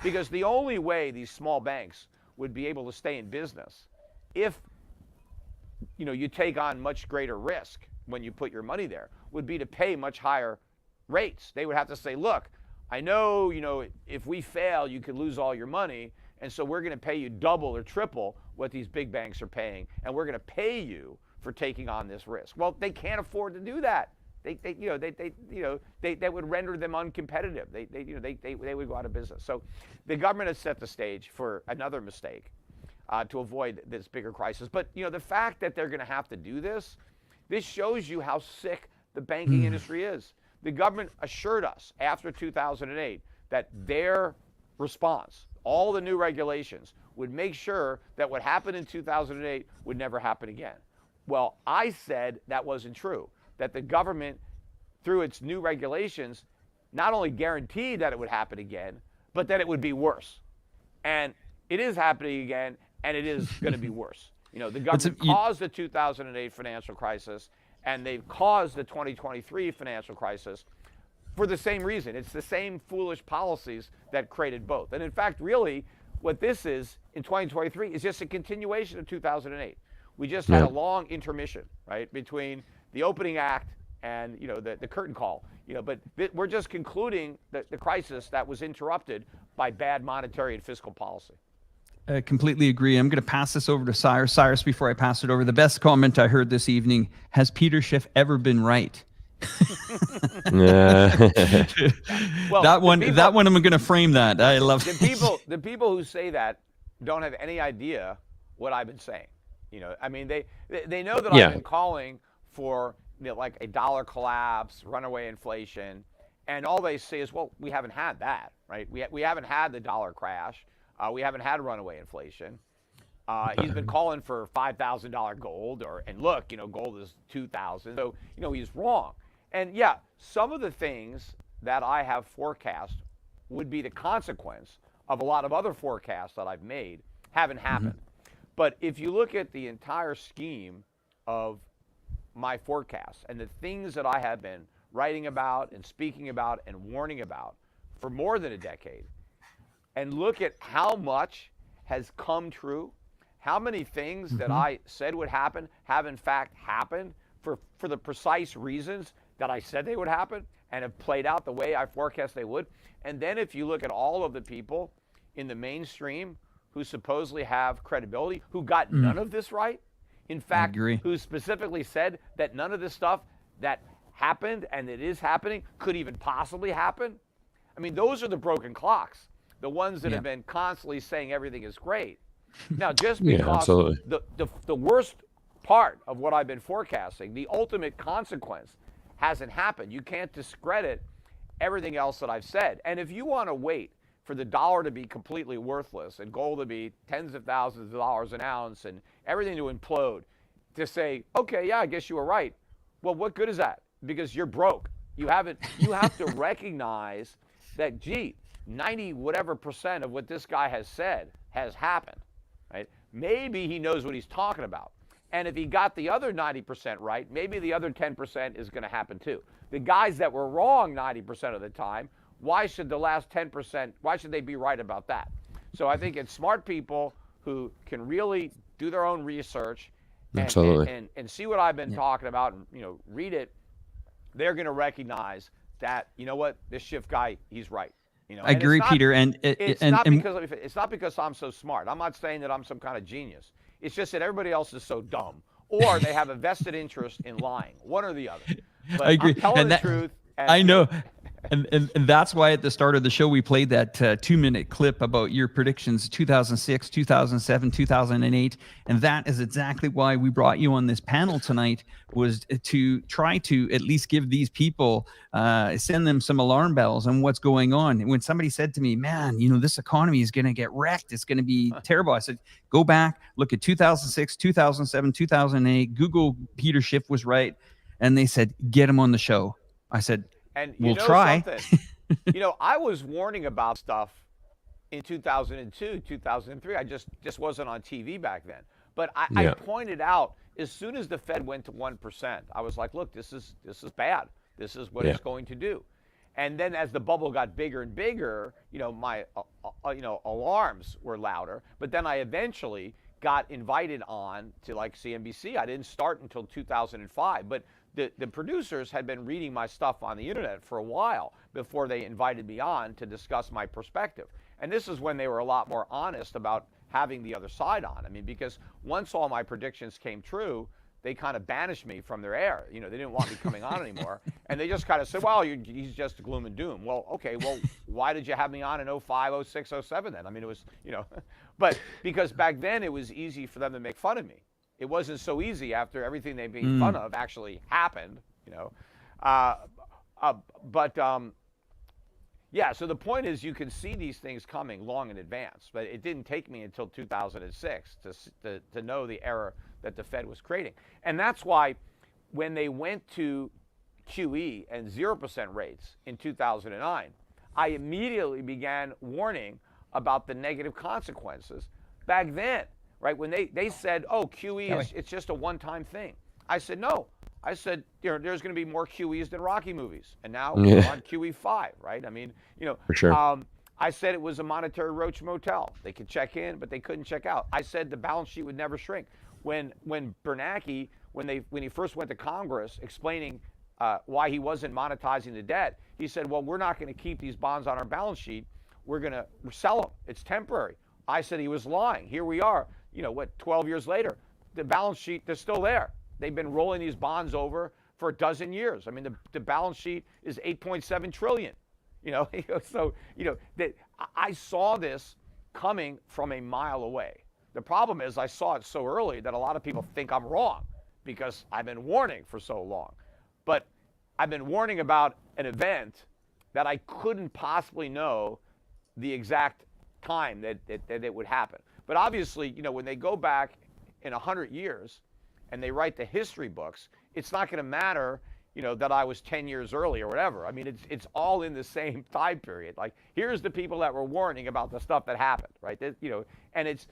Because the only way these small banks would be able to stay in business if you take on much greater risk when you put your money there would be to pay much higher rates. They would have to say, look, I know, if we fail, you could lose all your money, and so we're going to pay you double or triple what these big banks are paying, and we're going to pay you for taking on this risk. Well, they can't afford to do that. They would render them uncompetitive. They would go out of business. So the government has set the stage for another mistake to avoid this bigger crisis. But the fact that they're going to have to do this shows you how sick the banking industry is. The government assured us after 2008 that their response, all the new regulations, would make sure that what happened in 2008 would never happen again. Well, I said that wasn't true, that the government, through its new regulations, not only guaranteed that it would happen again, but that it would be worse. And it is happening again, and it is going to be worse. The government caused the 2008 financial crisis, and they've caused the 2023 financial crisis for the same reason. It's the same foolish policies that created both. And in fact, really, what this is in 2023 is just a continuation of 2008. We just had a long intermission, right, between the opening act and the curtain call. But we're just concluding the crisis that was interrupted by bad monetary and fiscal policy. I completely agree. I'm going to pass this over to Cyrus. Cyrus, before I pass it over, the best comment I heard this evening: has Peter Schiff ever been right? Well, that one I'm going to frame that. I love the people who say that don't have any idea what I've been saying. I mean, they know that I've been calling for like a dollar collapse, runaway inflation, and all they say is, well, we haven't had that, right? We haven't had the dollar crash. We haven't had runaway inflation. He's been calling for $5,000 gold, and look, gold is $2,000. So, he's wrong. And yeah, some of the things that I have forecast would be the consequence of a lot of other forecasts that I've made haven't happened. But if you look at the entire scheme of my forecasts and the things that I have been writing about and speaking about and warning about for more than a decade, and look at how much has come true, how many things that I said would happen have in fact happened for the precise reasons that I said they would happen and have played out the way I forecast they would. And then if you look at all of the people in the mainstream who supposedly have credibility, who got none of this right, in fact, who specifically said that none of this stuff that happened and that is happening could even possibly happen. I mean, those are the broken clocks, the ones that have been constantly saying everything is great. Now, just because the worst part of what I've been forecasting, the ultimate consequence, hasn't happened, you can't discredit everything else that I've said. And if you want to wait for the dollar to be completely worthless and gold to be tens of thousands of dollars an ounce and everything to implode, to say, okay, yeah, I guess you were right. Well, what good is that? Because you're broke. You have to recognize that, gee, 90 whatever percent of what this guy has said has happened, right? Maybe he knows what he's talking about. And if he got the other 90% right, maybe the other 10% is going to happen too. The guys that were wrong 90% of the time, why should the last 10%, why should they be right about that? So I think it's smart people who can really do their own research and see what I've been talking about and read it they're going to recognize that, you know what, this Schiff guy, he's right. You know, I agree, Peter. It's not because I'm so smart. I'm not saying that I'm some kind of genius. It's just that everybody else is so dumb, or they have a vested interest in lying, one or the other. But I agree. I'm telling the truth. I know. And that's why at the start of the show, we played that 2-minute clip about your predictions, 2006, 2007, 2008. And that is exactly why we brought you on this panel tonight, was to try to at least give these people, send them some alarm bells on what's going on. And when somebody said to me, man, you know, this economy is going to get wrecked, it's going to be terrible. I said, go back, look at 2006, 2007, 2008, Google Peter Schiff was right. And they said, get him on the show. I said, and we'll try. You know, I was warning about stuff in 2002, 2003. I just wasn't on TV back then. But I pointed out, as soon as the Fed went to 1%, I was like, look, this is bad. This is what it's going to do. And then as the bubble got bigger and bigger, you know, my alarms were louder. But then I eventually got invited on to like CNBC. I didn't start until 2005, but the producers had been reading my stuff on the internet for a while before they invited me on to discuss my perspective. And this is when they were a lot more honest about having the other side on. I mean, because once all my predictions came true, they kind of banished me from their air. You know, they didn't want me coming on anymore. And they just kind of said, well, he's just gloom and doom. Well, okay, well, why did you have me on in 05, 06, 07 then? I mean, it was, you know, but because back then it was easy for them to make fun of me. It wasn't so easy after everything they made fun of actually happened, you know. Yeah, so the point is you can see these things coming long in advance, but it didn't take me until 2006 to know the error that the Fed was creating. And that's why when they went to QE and 0% rates in 2009, I immediately began warning about the negative consequences back then. Right, when they said, oh, QE, it's just a one-time thing. I said, no. I said, there's going to be more QEs than Rocky movies. And now we're on QE 5, right? I mean, you know, for sure. I said it was a monetary roach motel. They could check in, but they couldn't check out. I said the balance sheet would never shrink. When Bernanke, when he first went to Congress explaining why he wasn't monetizing the debt, he said, well, we're not going to keep these bonds on our balance sheet. We're going to sell them. It's temporary. I said he was lying. Here we are. You know, 12 years later, the balance sheet, they're still there. They've been rolling these bonds over for a dozen years. I mean, the balance sheet is 8.7 trillion, you know. So, you know, I saw this coming from a mile away. The problem is I saw it so early that a lot of people think I'm wrong because I've been warning for so long. But I've been warning about an event that I couldn't possibly know the exact time that it would happen. But obviously, you know, when they go back in 100 years and they write the history books, it's not going to matter, you know, that I was 10 years early or whatever. I mean, it's all in the same time period. Like, here's the people that were warning about the stuff that happened, right? You know, and it's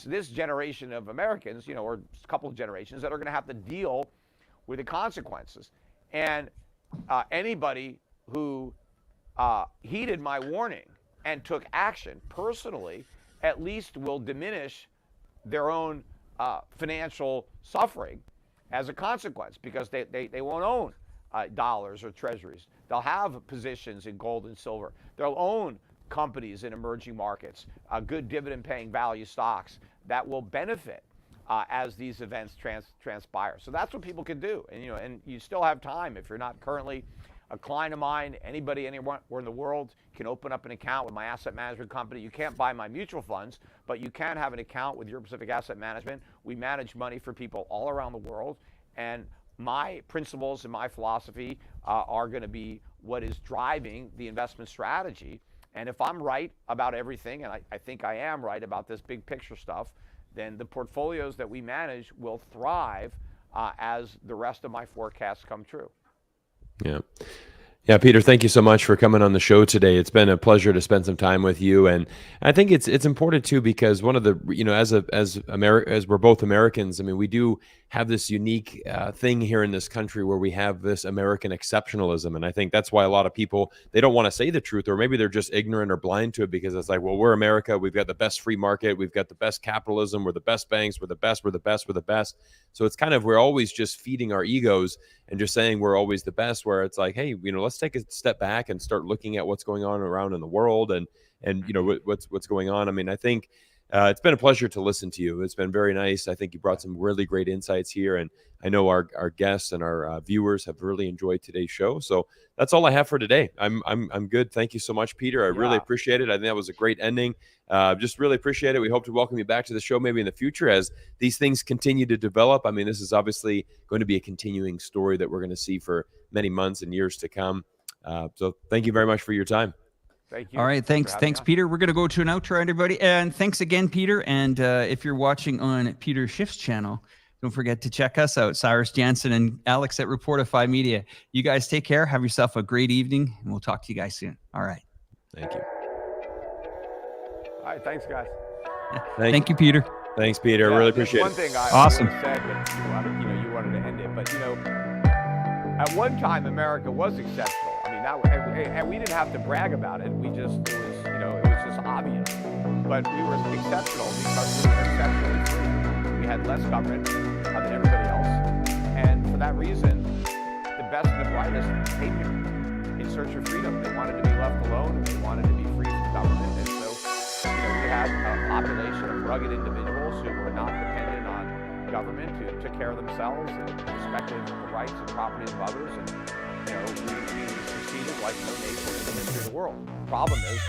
this generation of Americans, you know, or a couple of generations that are going to have to deal with the consequences. And anybody who heeded my warning and took action personally at least will diminish their own financial suffering as a consequence, because they won't own dollars or treasuries. They'll have positions in gold and silver. They'll own companies in emerging markets, good dividend-paying value stocks that will benefit as these events transpire. So that's what people can do. And, you know, and you still have time if you're not currently a client of mine. Anybody anywhere in the world can open up an account with my asset management company. You can't buy my mutual funds, but you can have an account with Euro Pacific Asset Management. We manage money for people all around the world, and my principles and my philosophy are going to be what is driving the investment strategy. And if I'm right about everything, and I think I am right about this big picture stuff, then the portfolios that we manage will thrive as the rest of my forecasts come true. Yeah. Yeah, Peter, thank you so much for coming on the show today. It's been a pleasure to spend some time with you, and I think it's important too, because one of the, you know, as we're both Americans, I mean, we do have this unique thing here in this country where we have this American exceptionalism. And I think that's why a lot of people, they don't want to say the truth, or maybe they're just ignorant or blind to it, because it's like, well, we're America. We've got the best free market. We've got the best capitalism. We're the best banks. We're the best. We're the best. We're the best. So it's kind of, we're always just feeding our egos and just saying we're always the best, where it's like, hey, let's take a step back and start looking at what's going on around in the world and what's going on. I mean, I think it's been a pleasure to listen to you. It's been very nice. I think you brought some really great insights here, and I know our guests and our viewers have really enjoyed today's show. So that's all I have for today. I'm good. Thank you so much, Peter. I really appreciate it. I think that was a great ending. Just really appreciate it. We hope to welcome you back to the show maybe in the future as these things continue to develop. I mean, this is obviously going to be a continuing story that we're going to see for many months and years to come. So thank you very much for your time. Thank you. All right. Thanks, Peter. We're going to go to an outro, everybody. And thanks again, Peter. And if you're watching on Peter Schiff's channel, don't forget to check us out, Cyrus Jansen and Alex at Reportify Media. You guys take care. Have yourself a great evening, and we'll talk to you guys soon. All right. Thank you. All right. Thanks, guys. Thank you, Peter. Thanks, Peter. I really appreciate it. One thing I awesome. said, but you wanted to end it, but at one time America was exceptional. I mean, and we didn't have to brag about it. It was just obvious. But we were exceptional because we were exceptionally free. We had less government than everybody else, and for that reason, the best and the brightest came here in search of freedom. They wanted to be left alone. They wanted to be free from government, and so we had a population of rugged individuals who were not dependent on government, who took care of themselves and respected the rights and property of others, and we succeeded like no nation in the history of the world. The problem is